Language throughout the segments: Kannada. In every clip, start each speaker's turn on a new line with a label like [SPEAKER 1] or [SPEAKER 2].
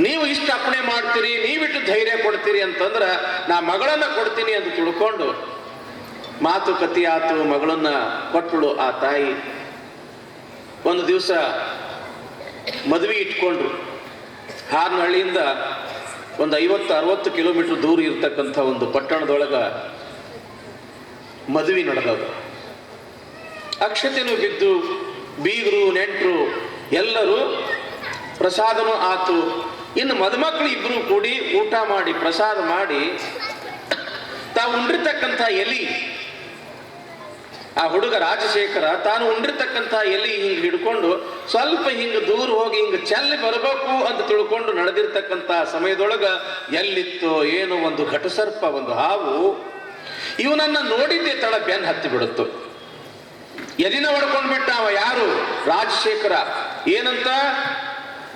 [SPEAKER 1] ನೀವು ಇಷ್ಟ ಅಪ್ಪಣೆ ಮಾಡ್ತೀರಿ, ನೀವಿಟ್ಟು ಧೈರ್ಯ ಕೊಡ್ತೀರಿ ಅಂತಂದ್ರ ನಾ ಮಗಳನ್ನ ಕೊಡ್ತೀನಿ ಅಂತ ತಿಳ್ಕೊಂಡು ಮಾತುಕತೆ ಆತು. ಮಗಳನ್ನ ಕೊಟ್ಟಳು ಆ ತಾಯಿ. ಒಂದು ದಿವಸ ಮದುವೆ ಇಟ್ಕೊಂಡ್ರು. ಹಾರನಹಳ್ಳಿಯಿಂದ ಒಂದು 50-60 ಕಿಲೋಮೀಟರ್ ದೂರ ಇರ್ತಕ್ಕಂಥ ಒಂದು ಪಟ್ಟಣದೊಳಗ ಮದುವೆ ನಡೆದದು. ಅಕ್ಷತೆನೂ ಬಿದ್ದು, ಬೀಗರು ನೆಂಟರು ಎಲ್ಲರೂ, ಪ್ರಸಾದನೂ ಆತು. ಇನ್ನು ಮದುಮಕ್ಕಳು ಇಬ್ಬರು ಕೂಡಿ ಊಟ ಮಾಡಿ ಪ್ರಸಾದ ಮಾಡಿ ತಾವು ಉಂಡಿರ್ತಕ್ಕಂಥ ಎಲಿ, ಆ ಹುಡುಗ ರಾಜಶೇಖರ ತಾನು ಉಂಡಿರ್ತಕ್ಕಂಥ ಎಲಿ ಹಿಂಗೆ ಹಿಡ್ಕೊಂಡು ಸ್ವಲ್ಪ ಹಿಂಗೆ ದೂರ ಹೋಗಿ ಹಿಂಗೆ ಚೆಲ್ಲಿ ಬರಬೇಕು ಅಂತ ತಿಳ್ಕೊಂಡು ನಡೆದಿರ್ತಕ್ಕಂಥ ಸಮಯದೊಳಗ ಎಲ್ಲಿತ್ತೋ ಏನೋ ಒಂದು ಘಟಸರ್ಪ, ಒಂದು ಹಾವು ಇವನನ್ನ ನೋಡಿದ್ದೆ ತಳ ಬೆನ್ ಹತ್ತಿ ಬಿಡುತ್ತು. ಎದಿನ ಹೊಡ್ಕೊಂಡ್ಬಿಟ್ಟ ಅವ. ಯಾರು? ರಾಜಶೇಖರ. ಏನಂತ?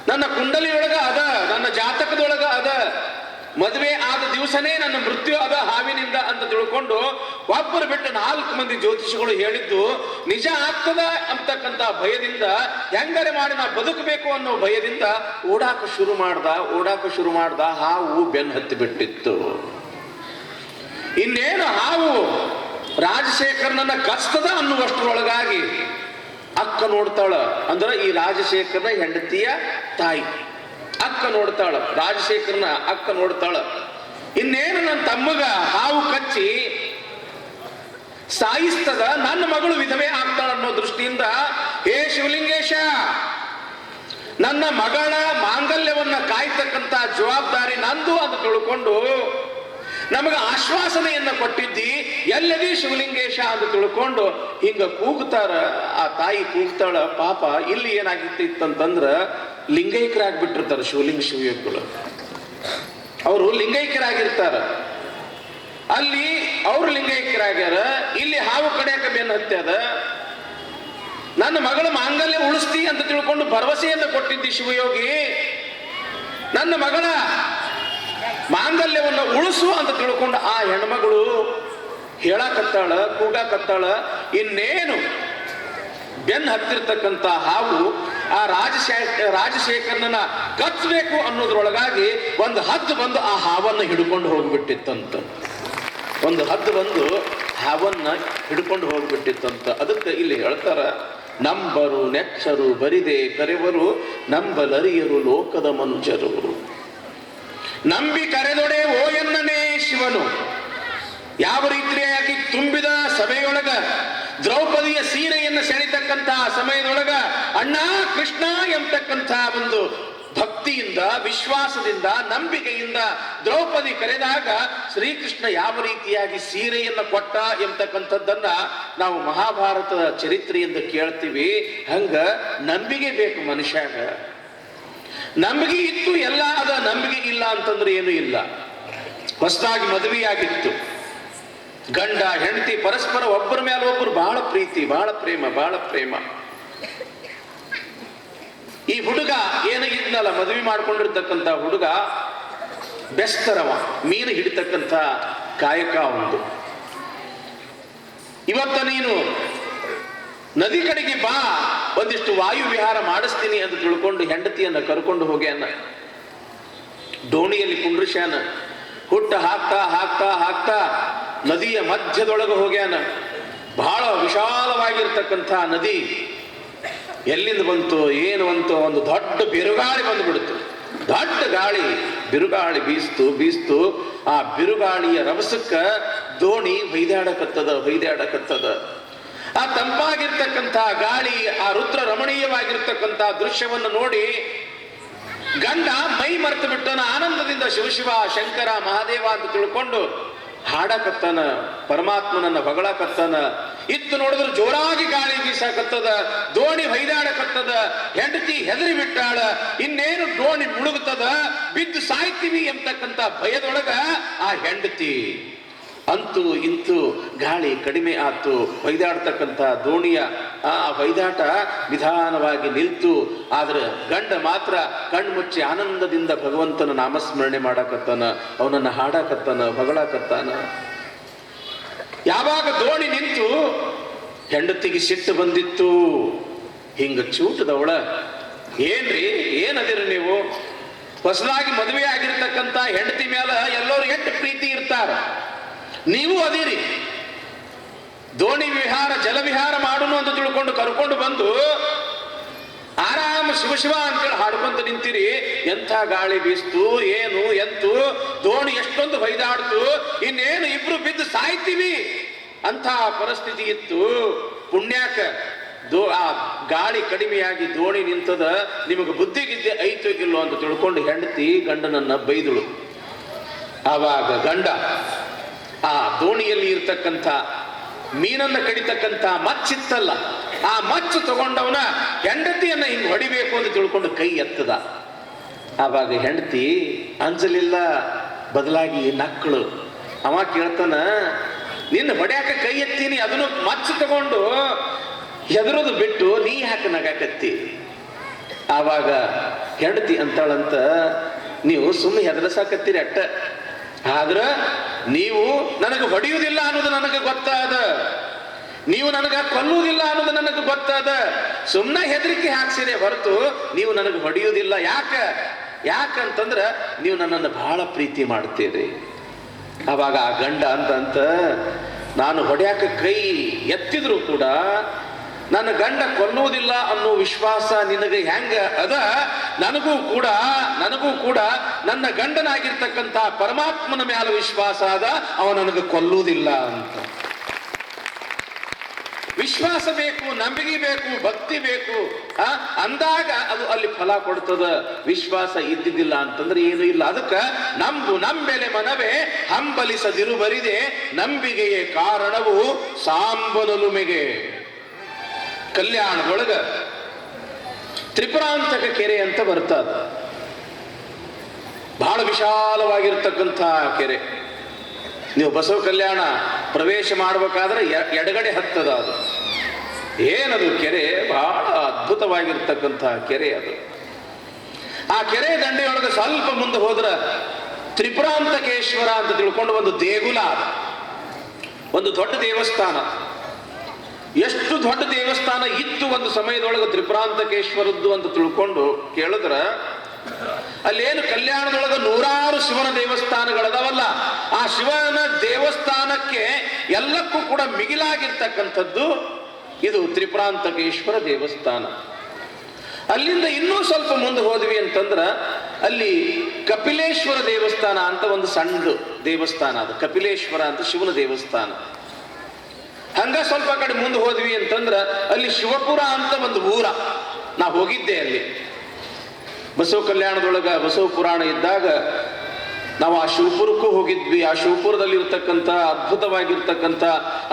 [SPEAKER 1] ನನ್ನ ಕುಂಡಲಿಯೊಳಗ ಅದ, ನನ್ನ ಜಾತಕದೊಳಗ ಅದ, ಮದುವೆ ಆದ ದಿವಸನೇ ನನ್ನ ಮೃತ್ಯು ಅದ ಹಾವಿನಿಂದ ಅಂತ ತಿಳ್ಕೊಂಡು ಒಬ್ಬರು ಬಿಟ್ಟು 4 ಮಂದಿ ಜ್ಯೋತಿಷಿಗಳು ಹೇಳಿದ್ದು ನಿಜ ಆಗ್ತದ ಅಂತಕ್ಕಂಥ ಭಯದಿಂದ, ಹೆಂಗರೆ ಮಾಡಿ ನಾ ಬದುಕಬೇಕು ಅನ್ನೋ ಭಯದಿಂದ ಓಡಾಕ ಶುರು ಮಾಡ್ದ. ಹಾವು ಬೆನ್ನು ಹತ್ತಿ ಬಿಟ್ಟಿತ್ತು. ಇನ್ನೇನು ಹಾವು ರಾಜಶೇಖರನನ್ನ ಕಸ್ತದ ಅನ್ನುವಷ್ಟರೊಳಗಾಗಿ ಅಕ್ಕ ನೋಡ್ತಾಳ. ಅಂದ್ರ ಈ ರಾಜಶೇಖರನ ಹೆಂಡತಿಯ ತಾಯಿ ಅಕ್ಕ ನೋಡ್ತಾಳ. ರಾಜಶೇಖರನ ಅಕ್ಕ ನೋಡ್ತಾಳ. ಇನ್ನೇನು ನನ್ನ ತಮ್ಮಗ ಹಾವು ಕಚ್ಚಿ ಸಾಯಿಸ್ತದ, ನನ್ನ ಮಗಳು ವಿಧವೆ ಆಗ್ತಾಳ ಅನ್ನೋ ದೃಷ್ಟಿಯಿಂದ, ಹೇ ಶಿವಲಿಂಗೇಶ, ನನ್ನ ಮಗಳ ಮಾಂಗಲ್ಯವನ್ನ ಕಾಯ್ತಕ್ಕಂತ ಜವಾಬ್ದಾರಿ ನಂದು ಅಂತ ತಿಳ್ಕೊಂಡು ನಮಗೆ ಆಶ್ವಾಸನೆಯನ್ನ ಕೊಟ್ಟಿದ್ದಿ, ಎಲ್ಲದಿ ಶಿವಲಿಂಗೇಶ ಅಂತ ತಿಳ್ಕೊಂಡು ಹಿಂಗ ಕೂಗ್ತಾರ. ಆ ತಾಯಿ ಕೂಗ್ತಾಳ. ಪಾಪ ಇಲ್ಲಿ ಏನಾಗಿತ್ತಿತ್ತಂತಂದ್ರ ಲಿಂಗೈಕ್ಯರಾಗ್ಬಿಟ್ಟಿರ್ತಾರ ಶಿವಯೋಗಿಗಳು. ಅವರು ಲಿಂಗೈಕ್ಯರಾಗಿರ್ತಾರ. ಅಲ್ಲಿ ಅವ್ರು ಲಿಂಗೈಕ್ಯರಾಗ್ಯಾರ, ಇಲ್ಲಿ ಹಾವು ಕಡೆಯಕ ಬೆನ್ನು ಹತ್ಯದ. ನನ್ನ ಮಗಳ ಮಾಂಗಲ್ಯ ಉಳಿಸ್ತಿ ಅಂತ ತಿಳ್ಕೊಂಡು ಭರವಸೆಯನ್ನು ಕೊಟ್ಟಿದ್ದಿ ಶಿವಯೋಗಿ, ನನ್ನ ಮಗಳ ಮಾಂಗಲ್ಯವನ್ನು ಉಳಿಸು ಅಂತ ತಿಳ್ಕೊಂಡು ಆ ಹೆಣ್ಮಗಳು ಹೇಳಕತ್ತಾಳ, ಕೂಗಾಕತ್ತಾಳ. ಇನ್ನೇನು ಬೆನ್ನು ಹತ್ತಿರ್ತಕ್ಕಂಥ ಹಾವು ಆ ರಾಜಶೇಖರನನ್ನ ಕಚ್ಚಬೇಕು ಅನ್ನೋದ್ರೊಳಗಾಗಿ ಒಂದು ಹದ್ದು ಬಂದು ಆ ಹಾವನ್ನು ಹಿಡ್ಕೊಂಡು ಹೋಗ್ಬಿಟ್ಟಿತ್ತಂತ. ಒಂದು ಹದ್ದು ಬಂದು ಹಾವನ್ನ ಹಿಡ್ಕೊಂಡು ಹೋಗ್ಬಿಟ್ಟಿತ್ತಂತ. ಅದಕ್ಕೆ ಇಲ್ಲಿ ಹೇಳ್ತಾರ, ನಂಬರು ನೆಚ್ಚರು ಬರಿದೆ ಕರೆವರು, ನಂಬಲರಿಯರು ಲೋಕದ ಮನುಜರು. ನಂಬಿ ಕರೆದೊಡೆ ಓ ಎನ್ನನೇ ಶಿವನು. ಯಾವ ರೀತಿಯಾಗಿ ತುಂಬಿದ ಸಭೆಯೊಳಗ ದ್ರೌಪದಿಯ ಸೀರೆಯನ್ನು ಸೆಳಿತಕ್ಕಂಥ ಸಮಯದೊಳಗ ಅಣ್ಣ ಕೃಷ್ಣ ಎಂಬತಕ್ಕಂಥ ಒಂದು ಭಕ್ತಿಯಿಂದ, ವಿಶ್ವಾಸದಿಂದ, ನಂಬಿಕೆಯಿಂದ ದ್ರೌಪದಿ ಕರೆದಾಗ ಶ್ರೀಕೃಷ್ಣ ಯಾವ ರೀತಿಯಾಗಿ ಸೀರೆಯನ್ನು ಕೊಟ್ಟ ಎಂಬತಕ್ಕಂಥದ್ದನ್ನ ನಾವು ಮಹಾಭಾರತದ ಚರಿತ್ರೆಯಿಂದ ಕೇಳ್ತೀವಿ. ಹಂಗ ನಂಬಿಕೆ ಬೇಕು ಮನುಷ್ಯಾಗ. ನಂಬಿಕೆ ಇತ್ತು ಎಲ್ಲ ಅದ, ನಂಬಿಕೆ ಇಲ್ಲ ಅಂತಂದ್ರೆ ಏನು ಇಲ್ಲ. ಹೊಸದಾಗಿ ಮದುವೆಯಾಗಿತ್ತು, ಗಂಡ ಹೆಂಡತಿ ಪರಸ್ಪರ ಒಬ್ಬರ ಮೇಲೆ ಒಬ್ಬರು ಬಹಳ ಪ್ರೀತಿ, ಬಹಳ ಪ್ರೇಮ. ಈ ಹುಡುಗ ಏನು ಇದ್ನಲ್ಲ, ಮದುವೆ ಮಾಡ್ಕೊಂಡಿರ್ತಕ್ಕಂಥ ಹುಡುಗ ಬೆಸ್ತರವ, ಮೀನು ಹಿಡಿತಕ್ಕಂಥ ಕಾಯಕ ಒಂದು. ಇವತ್ತ ನೀನು ನದಿ ಕಡೆಗೆ ಬಾ, ಒಂದಿಷ್ಟು ವಾಯು ವಿಹಾರ ಮಾಡಿಸ್ತೀನಿ ಅಂತ ತಿಳ್ಕೊಂಡು ಹೆಂಡತಿಯನ್ನ ಕರ್ಕೊಂಡು ಹೋಗ್ಯಾನ. ದೋಣಿಯಲ್ಲಿ ಕುಂಡ್ರಿಸ್ಯಾನ. ಹುಟ್ಟ ಹಾಕ್ತಾ ನದಿಯ ಮಧ್ಯದೊಳಗೆ ಹೋಗ್ಯಾನ. ಬಹಳ ವಿಶಾಲವಾಗಿರ್ತಕ್ಕಂಥ ನದಿ. ಎಲ್ಲಿಂದ ಬಂತು ಏನು ಬಂತು, ಒಂದು ದೊಡ್ಡ ಬಿರುಗಾಳಿ ಬಂದ್ಬಿಡ್ತು. ದೊಡ್ಡ ಗಾಳಿ, ಬಿರುಗಾಳಿ ಬೀಸ್ತು. ಆ ಬಿರುಗಾಳಿಯ ರಭಸಕ್ಕ ದೋಣಿ ಹೊಯ್ದಾಡಕತ್ತದ. ಆ ತಂಪಾಗಿರ್ತಕ್ಕಂಥ ಗಾಳಿ, ಆ ರುದ್ರ ರಮಣೀಯವಾಗಿರ್ತಕ್ಕಂಥ ದೃಶ್ಯವನ್ನು ನೋಡಿ ಗಂಡ ಮೈ ಮರೆತು ಬಿಟ್ಟನ. ಆನಂದದಿಂದ ಶಿವ ಶಂಕರ ಮಹಾದೇವ ಅಂತ ತಿಳ್ಕೊಂಡು ಹಾಡಕತ್ತಾನ, ಪರಮಾತ್ಮನನ್ನ ಹೊಗಳಕತ್ತಾನ. ಇತ್ತು ನೋಡಿದ್ರೆ ಜೋರಾಗಿ ಗಾಳಿ ಬೀಸಾಕತ್ತದ, ದೋಣಿ ಹೊಯ್ದಾಡಕತ್ತದ. ಹೆಂಡತಿ ಹೆದರಿ ಬಿಟ್ಟಾಳ. ಇನ್ನೇನು ದೋಣಿ ಮುಳುಗುತ್ತದ, ಬಿದ್ದು ಸಾಯ್ತೀವಿ ಎಂಬತಕ್ಕಂಥ ಭಯದೊಳಗ ಆ ಹೆಂಡತಿ. ಅಂತೂ ಇಂತೂ ಗಾಳಿ ಕಡಿಮೆ ಆತು. ಹೊಯ್ದಾಡ್ತಕ್ಕಂಥ ದೋಣಿಯ ಆ ಹೊಯ್ದಾಟ ನಿಧಾನವಾಗಿ ನಿಲ್ತು. ಆದ್ರೆ ಗಂಡ ಮಾತ್ರ ಕಣ್ಮುಚ್ಚಿ ಆನಂದದಿಂದ ಭಗವಂತನ ನಾಮಸ್ಮರಣೆ ಮಾಡಕತ್ತಾನ, ಅವನನ್ನ ಹಾಡಕತ್ತಾನ, ಹೊಗಳಕತ್ತಾನ. ಯಾವಾಗ ದೋಣಿ ನಿಂತು ಹೆಂಡತಿಗೆ ಸಿಟ್ಟು ಬಂದಿತ್ತು. ಹಿಂಗ ಚೂಟದವಳ, ಏನ್ರಿ ಏನದಿರಿ ನೀವು, ಹೊಸದಾಗಿ ಮದುವೆ ಆಗಿರ್ತಕ್ಕಂಥ ಹೆಂಡತಿ ಮೇಲೆ ಎಲ್ಲರೂ ಎಷ್ಟು ಪ್ರೀತಿ ಇರ್ತಾರ. ನೀವು ಅದೀರಿ. ದೋಣಿ ವಿಹಾರ ಜಲವಿಹಾರ ಮಾಡುನು ಅಂತ ತಿಳ್ಕೊಂಡು ಕರ್ಕೊಂಡು ಬಂದು ಆರಾಮ ಶಿವ ಅಂತೇಳಿ ಹಾಡ್ಕೊಂತ ನಿಂತಿರಿ. ಎಂಥ ಗಾಳಿ ಬೀಸ್ತು, ಏನು ಎಂತು, ದೋಣಿ ಎಷ್ಟೊಂದು ಹೊಯ್ದಾಡ್ತು, ಇನ್ನೇನು ಇಬ್ರು ಬಿದ್ದು ಸಾಯ್ತೀವಿ ಅಂತ ಪರಿಸ್ಥಿತಿ ಇತ್ತು. ಪುಣ್ಯಾಕ ಆ ಗಾಳಿ ಕಡಿಮೆಯಾಗಿ ದೋಣಿ ನಿಂತದ. ನಿಮಗೆ ಬುದ್ಧಿಗಿದ್ದೆ ಐತೋ ಇಲ್ಲೋ ಅಂತ ತಿಳ್ಕೊಂಡು ಹೆಂಡತಿ ಗಂಡನನ್ನ ಬೈದಳು. ಆವಾಗ ಗಂಡ ಆ ದೋಣಿಯಲ್ಲಿ ಇರ್ತಕ್ಕಂಥ ಮೀನನ್ನ ಕಡಿತಕ್ಕಂಥ ಮಚ್ಚಿತ್ತಲ್ಲ, ಆ ಮಚ್ಚು ತಗೊಂಡವನ ಹೆಂಡತಿಯನ್ನ ಹಿಂಗ್ ಹೊಡಿಬೇಕು ಅಂತ ತಿಳ್ಕೊಂಡು ಕೈ ಎತ್ತದ. ಆವಾಗ ಹೆಂಡತಿ ಅಂಜಲಿಲ್ಲ, ಬದಲಾಗಿ ನಕ್ಕಳು. ಅವ ಕೇಳ್ತಾನ, ನಿನ್ನ ಹೊಡ್ಯಾಕ ಕೈ ಎತ್ತೀನಿ, ಅದನ್ನು ಮಚ್ಚು ತಗೊಂಡು ಹೆದರೋದು ಬಿಟ್ಟು ನೀ ಯಾಕೆ ನಗಾಕತ್ತಿ? ಆವಾಗ ಹೆಂಡತಿ ಅಂತಾಳಂತ, ನೀವು ಸುಮ್ಮನೆ ಹೆದರಸಾಕತ್ತೀರಿ ಅಟ್ಟ, ಆದ್ರ ನೀವು ನನಗೆ ಹೊಡೆಯುವುದಿಲ್ಲ ಅನ್ನೋದು ನನಗೆ ಗೊತ್ತಾದ, ನೀವು ನನಗ ಕೊಲ್ಲುವುದಿಲ್ಲ ಅನ್ನೋದು ನನಗೆ ಗೊತ್ತಾದ. ಸುಮ್ಮನೆ ಹೆದರಿಕೆ ಹಾಕ್ಸಿದೆ ಹೊರತು ನೀವು ನನಗೆ ಹೊಡೆಯುವುದಿಲ್ಲ. ಯಾಕಂತಂದ್ರ ನೀವು ನನ್ನನ್ನು ಬಹಳ ಪ್ರೀತಿ ಮಾಡ್ತೀರಿ. ಅವಾಗ ಆ ಗಂಡ ಅಂತ, ನಾನು ಹೊಡ್ಯಾಕ ಕೈ ಎತ್ತಿದ್ರು ಕೂಡ ನನ್ನ ಗಂಡ ಕೊಲ್ಲುವುದಿಲ್ಲ ಅನ್ನೋ ವಿಶ್ವಾಸ ನಿನಗೆ ಹೆಂಗ ಅದ, ನನಗೂ ಕೂಡ ನನ್ನ ಗಂಡನಾಗಿರ್ತಕ್ಕಂಥ ಪರಮಾತ್ಮನ ಮ್ಯಾಲ ವಿಶ್ವಾಸ ಅದ, ಅವ ನನಗೆ ಕೊಲ್ಲುವುದಿಲ್ಲ ಅಂತ. ವಿಶ್ವಾಸ ಬೇಕು, ನಂಬಿಕೆ ಬೇಕು, ಭಕ್ತಿ ಬೇಕು ಅಂದಾಗ ಅದು ಅಲ್ಲಿ ಫಲ ಕೊಡ್ತದ. ವಿಶ್ವಾಸ ಇದ್ದಿದ್ದಿಲ್ಲ ಅಂತಂದ್ರೆ ಏನು ಇಲ್ಲ. ಅದಕ್ಕ ನಂಬು ನಂಬೆಲೆ ಮನವೇ ಹಂಬಲಿಸದಿರು ಬರಿದೆ, ನಂಬಿಕೆಯೇ ಕಾರಣವು ಸಾಂಬನಲುಮೆಗೆ. ಕಲ್ಯಾಣದೊಳಗ ತ್ರಿಪುರಾಂತಕ ಕೆರೆ ಅಂತ ಬರ್ತದ. ಬಹಳ ವಿಶಾಲವಾಗಿರ್ತಕ್ಕಂಥ ಕೆರೆ. ನೀವು ಬಸವ ಕಲ್ಯಾಣ ಪ್ರವೇಶ ಮಾಡಬೇಕಾದ್ರೆ ಎಡಗಡೆ ಹತ್ತದ. ಅದು ಏನದು ಕೆರೆ, ಬಹಳ ಅದ್ಭುತವಾಗಿರ್ತಕ್ಕಂಥ ಕೆರೆ ಅದು. ಆ ಕೆರೆ ದಂಡೆಯೊಳಗೆ ಸ್ವಲ್ಪ ಮುಂದೆ ಹೋದ್ರ ತ್ರಿಪುರಾಂತಕೇಶ್ವರ ಅಂತ ತಿಳ್ಕೊಂಡು ಒಂದು ದೇಗುಲ, ಒಂದು ದೊಡ್ಡ ದೇವಸ್ಥಾನ. ಎಷ್ಟು ದೊಡ್ಡ ದೇವಸ್ಥಾನ ಇತ್ತು ಒಂದು ಸಮಯದೊಳಗೆ ತ್ರಿಪುರಾಂತಕೇಶ್ವರದ್ದು ಅಂತ ತಿಳ್ಕೊಂಡು ಕೇಳಿದ್ರ, ಅಲ್ಲೇನು ಕಲ್ಯಾಣದೊಳಗೆ 100 ಶಿವನ ದೇವಸ್ಥಾನಗಳದಾವಲ್ಲ, ಆ ಶಿವನ ದೇವಸ್ಥಾನಕ್ಕೆ ಎಲ್ಲಕ್ಕೂ ಕೂಡ ಮಿಗಿಲಾಗಿರ್ತಕ್ಕಂಥದ್ದು ಇದು ತ್ರಿಪುರಾಂತಕೇಶ್ವರ ದೇವಸ್ಥಾನ. ಅಲ್ಲಿಂದ ಇನ್ನೂ ಸ್ವಲ್ಪ ಮುಂದೆ ಹೋದ್ವಿ ಅಂತಂದ್ರ ಅಲ್ಲಿ ಕಪಿಲೇಶ್ವರ ದೇವಸ್ಥಾನ ಅಂತ ಒಂದು ಸಣ್ಣ ದೇವಸ್ಥಾನ. ಅದು ಕಪಿಲೇಶ್ವರ ಅಂತ ಶಿವನ ದೇವಸ್ಥಾನ. ಹಂಗ ಸ್ವಲ್ಪ ಕಡೆ ಮುಂದೆ ಹೋದ್ವಿ ಅಂತಂದ್ರ ಅಲ್ಲಿ ಶಿವಪುರ ಅಂತ ಒಂದು ಊರ. ನಾ ಹೋಗಿದ್ದೆ ಅಲ್ಲಿ ಬಸವ ಕಲ್ಯಾಣದೊಳಗ ಬಸವ ಪುರಾಣ ಇದ್ದಾಗ ನಾವು ಆ ಶಿವಪುರಕ್ಕೂ ಹೋಗಿದ್ವಿ. ಆ ಶಿವಪುರದಲ್ಲಿ ಇರ್ತಕ್ಕಂಥ ಅದ್ಭುತವಾಗಿರ್ತಕ್ಕಂಥ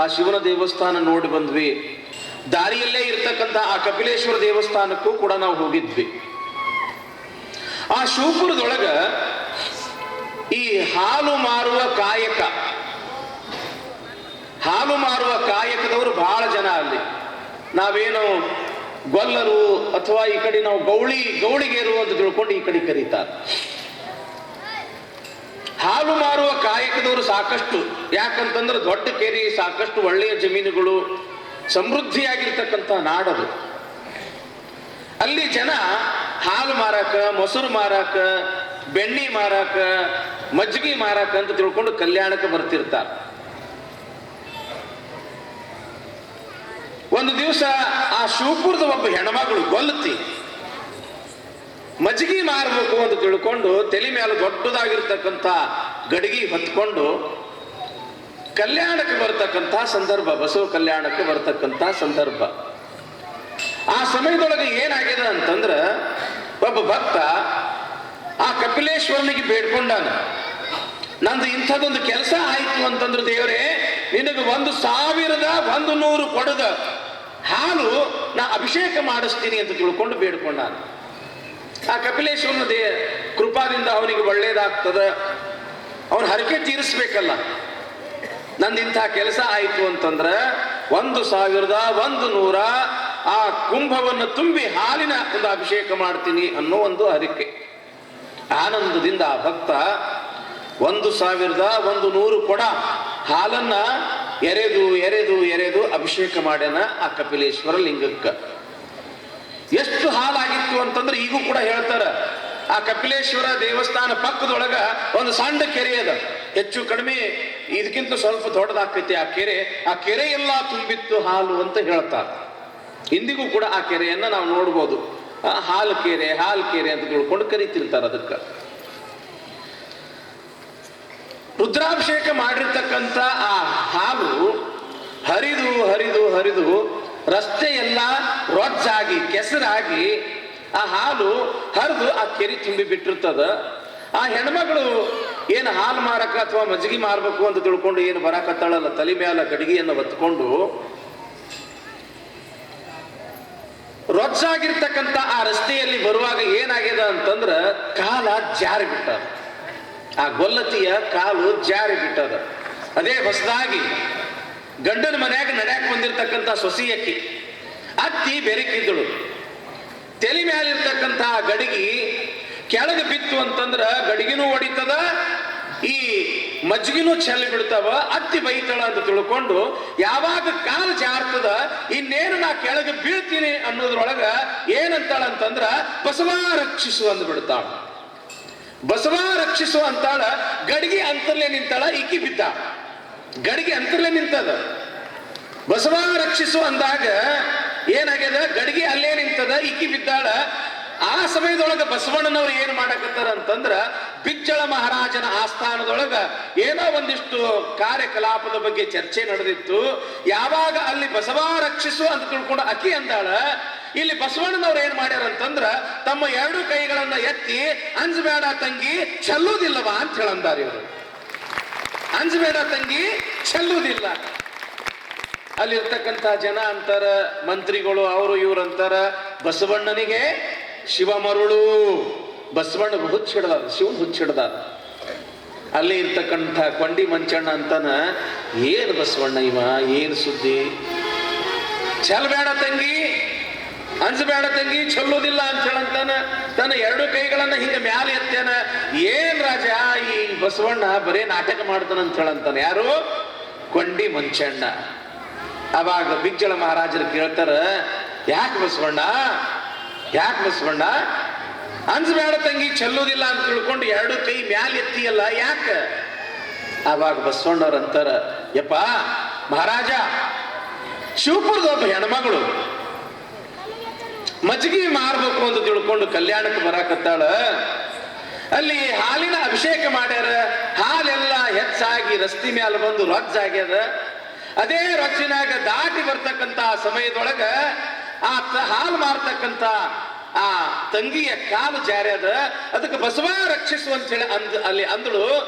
[SPEAKER 1] ಆ ಶಿವನ ದೇವಸ್ಥಾನ ನೋಡಿ ಬಂದ್ವಿ. ದಾರಿಯಲ್ಲೇ ಇರ್ತಕ್ಕಂಥ ಆ ಕಪಿಲೇಶ್ವರ ದೇವಸ್ಥಾನಕ್ಕೂ ಕೂಡ ನಾವು ಹೋಗಿದ್ವಿ. ಆ ಶಿವಪುರದೊಳಗ ಈ ಹಾಲು ಮಾರುವ ಕಾಯಕದವರು ಬಹಳ ಜನ ಅಲ್ಲಿ. ನಾವೇನು ಗೊಲ್ಲರು ಅಥವಾ ಈ ಕಡೆ ನಾವು ಗೌಳಿಗೇರು ಅಂತ ತಿಳ್ಕೊಂಡು ಈ ಕಡೆ ಕರೀತಾರೆ. ಹಾಲು ಮಾರುವ ಕಾಯಕದವರು ಸಾಕಷ್ಟು. ಯಾಕಂತಂದ್ರೆ ದೊಡ್ಡ ಕೆರೆ, ಸಾಕಷ್ಟು ಒಳ್ಳೆಯ ಜಮೀನುಗಳು, ಸಮೃದ್ಧಿಯಾಗಿರ್ತಕ್ಕಂಥ ನಾಡದು. ಅಲ್ಲಿ ಜನ ಹಾಲು ಮಾರಾಕ, ಮೊಸರು ಮಾರಾಕ, ಬೆಣ್ಣೆ ಮಾರಾಕ, ಮಜ್ಜಿಗೆ ಮಾರಾಕ ಅಂತ ತಿಳ್ಕೊಂಡು ಕಲ್ಯಾಣಕ್ಕೆ ಬರ್ತಿರ್ತಾರೆ. ಒಂದು ದಿವಸ ಆ ಶಿವಪುರದ ಒಬ್ಬ ಹೆಣ್ಮಗಳು ಗೊಲ್ಲತಿ ಮಜ್ಜಿಗೆ ಮಾರಬೇಕು ಅಂತ ತಿಳ್ಕೊಂಡು ತಲೆ ಮೇಲೆ ದೊಡ್ಡದಾಗಿರ್ತಕ್ಕಂಥ ಗಡಿಗೆ ಹೊತ್ಕೊಂಡು ಕಲ್ಯಾಣಕ್ಕೆ ಬರ್ತಕ್ಕಂಥ ಸಂದರ್ಭ, ಬಸವ ಕಲ್ಯಾಣಕ್ಕೆ ಬರ್ತಕ್ಕಂಥ ಸಂದರ್ಭ. ಆ ಸಮಯದೊಳಗೆ ಏನಾಗಿದೆ ಅಂತಂದ್ರ ಒಬ್ಬ ಭಕ್ತ ಆ ಕಪಿಲೇಶ್ವರನಿಗೆ ಬೇಡ್ಕೊಂಡಾನ, ನಂದು ಇಂಥದೊಂದು ಕೆಲಸ ಆಯ್ತು ಅಂತಂದ್ರೆ ದೇವರೇ ನಿನಗೆ 1100 ಕೊಡದ ಹಾಲು ನಾ ಅಭಿಷೇಕ ಮಾಡಿಸ್ತೀನಿ ಅಂತ ತಿಳ್ಕೊಂಡು ಬೇಡ್ಕೊಂಡಾನ. ಆ ಕಪಿಲೇಶ್ವರನ ಕೃಪಾದಿಂದ ಅವನಿಗೆ ಒಳ್ಳೇದಾಗ್ತದ, ಅವನ ಹರಕೆ ತೀರಿಸ್ಬೇಕಲ್ಲ. ನಂದಿಂಥ ಕೆಲಸ ಆಯ್ತು ಅಂತಂದ್ರೆ 1100 ಆ ಕುಂಭವನ್ನು ತುಂಬಿ ಹಾಲಿನ ಒಂದು ಅಭಿಷೇಕ ಮಾಡ್ತೀನಿ ಅನ್ನೋ ಒಂದು ಹರಕೆ. ಆನಂದದಿಂದ ಆ ಭಕ್ತ 1100 ಕೊಡ ಹಾಲನ್ನ ಎರೆದು ಅಭಿಷೇಕ ಮಾಡ್ಯಾನ ಆ ಕಪಿಲೇಶ್ವರ ಲಿಂಗಕ್ಕ. ಎಷ್ಟು ಹಾಲಾಗಿತ್ತು ಅಂತಂದ್ರೆ ಈಗೂ ಕೂಡ ಹೇಳ್ತಾರ, ಆ ಕಪಿಲೇಶ್ವರ ದೇವಸ್ಥಾನ ಪಕ್ಕದೊಳಗ ಒಂದು ಸಣ್ಣ ಕೆರೆ ಅದ, ಹೆಚ್ಚು ಕಡಿಮೆ ಇದಕ್ಕಿಂತ ಸ್ವಲ್ಪ ದೊಡ್ಡದಾಗ್ತೈತಿ ಆ ಕೆರೆ ಎಲ್ಲ ತುಂಬಿತ್ತು ಹಾಲು ಅಂತ ಹೇಳ್ತಾರೆ. ಇಂದಿಗೂ ಕೂಡ ಆ ಕೆರೆಯನ್ನ ನಾವು ನೋಡ್ಬೋದು. ಹಾಲು ಕೆರೆ ಅಂತ ತಿಳ್ಕೊಂಡು ಕರಿತಿರ್ತಾರೆ. ಅದಕ್ಕೆ ರುದ್ರಾಭಿಷೇಕ ಮಾಡಿರ್ತಕ್ಕಂಥ ಆ ಹಾಲು ಹರಿದು ಹರಿದು ಹರಿದು ರಸ್ತೆ ಎಲ್ಲ ರೊಜ್ಜಾಗಿ ಕೆಸರಾಗಿ ಆ ಹಾಲು ಹರಿದು ಆ ಕೆರೆ ತುಂಬಿ ಬಿಟ್ಟಿರ್ತದ. ಆ ಹೆಣ್ಮಗಳು ಏನು ಹಾಲು ಮಾರಕ ಅಥವಾ ಮಜ್ಜಿಗೆ ಮಾರ್ಬೇಕು ಅಂತ ತಿಳ್ಕೊಂಡು ಏನು ಬರಾಕತ್ತಾಳಲ್ಲ, ತಲೆ ಮ್ಯಾಲ ಗಡಿಗೆಯನ್ನು ಹೊತ್ಕೊಂಡು ರೊಜ್ಜಾಗಿರ್ತಕ್ಕಂಥ ಆ ರಸ್ತೆಯಲ್ಲಿ ಬರುವಾಗ ಏನಾಗ್ಯದ ಅಂತಂದ್ರ ಕಾಲ ಜಾರಿ ಬಿಟ್ಟದ, ಆ ಗೊಲ್ಲತಿಯ ಕಾಲು ಜಾರಿ ಬಿಟ್ಟದ. ಅದೇ ಹೊಸದಾಗಿ ಗಂಡನ ಮನ್ಯಾಗ ನಡ್ಯಾಕ್ ಬಂದಿರ್ತಕ್ಕಂಥ ಸೊಸಿಯಕ್ಕಿ ಅತ್ತಿ ಬೆರಕಿದ್ದಳು. ತಲೆ ಮ್ಯಾಲಿರ್ತಕ್ಕಂಥ ಗಡಿಗೆ ಕೆಳಗೆ ಬಿತ್ತು ಅಂತಂದ್ರ ಗಡಿಗಿನೂ ಹೊಡಿತದ, ಈ ಮಜ್ಜಿಗಿನೂ ಚೆಲ್ಲಿ ಬಿಡ್ತಾವ. ಅತ್ತಿ ಬೈತಾಳ ಅಂತ ತಿಳ್ಕೊಂಡು ಯಾವಾಗ ಕಾಲು ಜಾರ್ತದ ಇನ್ನೇನು ನಾ ಕೆಳಗೆ ಬೀಳ್ತೀನಿ ಅನ್ನೋದ್ರೊಳಗ ಏನಂತಾಳ ಅಂತಂದ್ರ ಬಸವ ರಕ್ಷಿಸು ಅಂದ್ ಬಿಡ್ತಾಳ. ಬಸವ ರಕ್ಷಿಸು ಅಂತಾಳ. ಗಡಿಗೆ ಅಂತರ್ಲೆ ನಿಂತಾಳ, ಈಕಿ ಬಿದ್ದ. ಗಡಿಗೆ ಅಂತರ್ಲೆ ನಿಂತದ. ಬಸವ ರಕ್ಷಿಸು ಅಂದಾಗ ಏನಾಗ್ಯದ, ಗಡಿಗೆ ಅಲ್ಲೇ ನಿಂತದ, ಈಕಿ ಬಿದ್ದಾಳ. ಆ ಸಮಯದೊಳಗ ಬಸವಣ್ಣನವ್ರು ಏನ್ ಮಾಡಕತ್ತಾರ ಅಂತಂದ್ರ ಬಿಜ್ಜಳ ಮಹಾರಾಜನ ಆಸ್ಥಾನದೊಳಗ ಏನೋ ಒಂದಿಷ್ಟು ಕಾರ್ಯಕಲಾಪದ ಬಗ್ಗೆ ಚರ್ಚೆ ನಡೆದಿತ್ತು. ಯಾವಾಗ ಅಲ್ಲಿ ಬಸವ ರಕ್ಷಿಸು ಅಂತ ತಿಳ್ಕೊಂಡು ಅಕ್ಕಿ ಅಂದಾಳ, ಇಲ್ಲಿ ಬಸವಣ್ಣನವ್ರು ಏನ್ ಮಾಡ್ಯಾರ ಅಂತಂದ್ರ ತಮ್ಮ ಎರಡು ಕೈಗಳನ್ನ ಎತ್ತಿ ಅಂಜಬೇಡ ತಂಗಿ ಚೆಲ್ಲುವುದಿಲ್ಲವಾ ಅಂತ ಹೇಳಂದಾರ. ಇವರು ಅಂಜಬೇಡ ತಂಗಿ ಚೆಲ್ಲುವುದಿಲ್ಲ. ಅಲ್ಲಿರ್ತಕ್ಕಂಥ ಜನ ಅಂತಾರ, ಮಂತ್ರಿಗಳು ಅವರು ಇವ್ರು ಅಂತಾರ, ಬಸವಣ್ಣನಿಗೆ ಶಿವ ಮರುಳು, ಬಸವಣ್ಣ ಹುಚ್ಚಿಡ್ದ, ಶಿವನ್ ಹುಚ್ಚಿಡ್ದ. ಅಲ್ಲಿ ಇರ್ತಕ್ಕಂಥ ಕೊಂಡಿ ಮಂಚಣ್ಣ ಅಂತಾನ, ಏನ್ ಬಸವಣ್ಣ ಇವ, ಏನ್ ಸುದ್ದಿ, ಚೆಲ್ಬೇಡ ತಂಗಿ, ಅಂಜಬೇಡ ತಂಗಿ, ಚೆಲ್ಲುವುದಿಲ್ಲ ಅಂತ ಹೇಳಂತಾನ. ತನ್ನ ಎರಡು ಕೈಗಳನ್ನ ಹಿಂಗ ಮ್ಯಾಲ ಎತ್ತೇನ. ಏನ್ ರಾಜ ಈ ಬಸವಣ್ಣ ಬರೇ ನಾಟಕ ಮಾಡ್ತಾನ ಅಂತ ಹೇಳಂತಾನ. ಯಾರು? ಕೊಂಡಿ ಮಂಚಣ್ಣ. ಅವಾಗ ಬಿಜ್ಜಳ ಮಹಾರಾಜರು ಕೇಳ್ತಾರ, ಯಾಕೆ ಬಸವಣ್ಣ, ಯಾಕೆ ಬಸವಣ್ಣ ಅಂಜಬೇಡ ತಂಗಿ ಚೆಲ್ಲುವುದಿಲ್ಲ ಅಂತ ತಿಳ್ಕೊಂಡು ಎರಡು ಕೈ ಮ್ಯಾಲ ಎತ್ತಿಯಲ್ಲ, ಯಾಕ? ಅವಾಗ ಬಸವಣ್ಣವ್ರ ಅಂತಾರ, ಯಪ್ಪ ಮಹಾರಾಜ, ಶಿವಪುರದ ಒಬ್ಬ ಹೆಣ್ಮಗಳು ಮಜ್ಜಿಗೆ ಮಾರ್ಬೇಕು ಅಂತ ತಿಳ್ಕೊಂಡು ಕಲ್ಯಾಣಕ್ಕೆ ಬರಾಕತ್ತಾಳ. ಅಲ್ಲಿ ಹಾಲಿನ ಅಭಿಷೇಕ ಮಾಡ್ಯಾರ. ಹಾಲೆಲ್ಲ ಹೆಚ್ಚಾಗಿ ರಸ್ತೆ ಮ್ಯಾಲ ಬಂದು ರೊಜ್ಜಾಗ್ಯದ. ಅದೇ ರೊಜ್ಜಿನಾಗ ದಾಟಿ ಬರ್ತಕ್ಕಂತ ಸಮಯದೊಳಗ ಆ ಹಾಲು ಮಾರ್ತಕ್ಕಂತ ಆ ತಂಗಿಯ ಕಾಲು ಜಾರ್ಯದ. ಅದಕ್ಕೆ ಬಸವ ರಕ್ಷಿಸು ಅಂತ ಹೇಳಿ ಅಲ್ಲಿ ಅಂದಳು.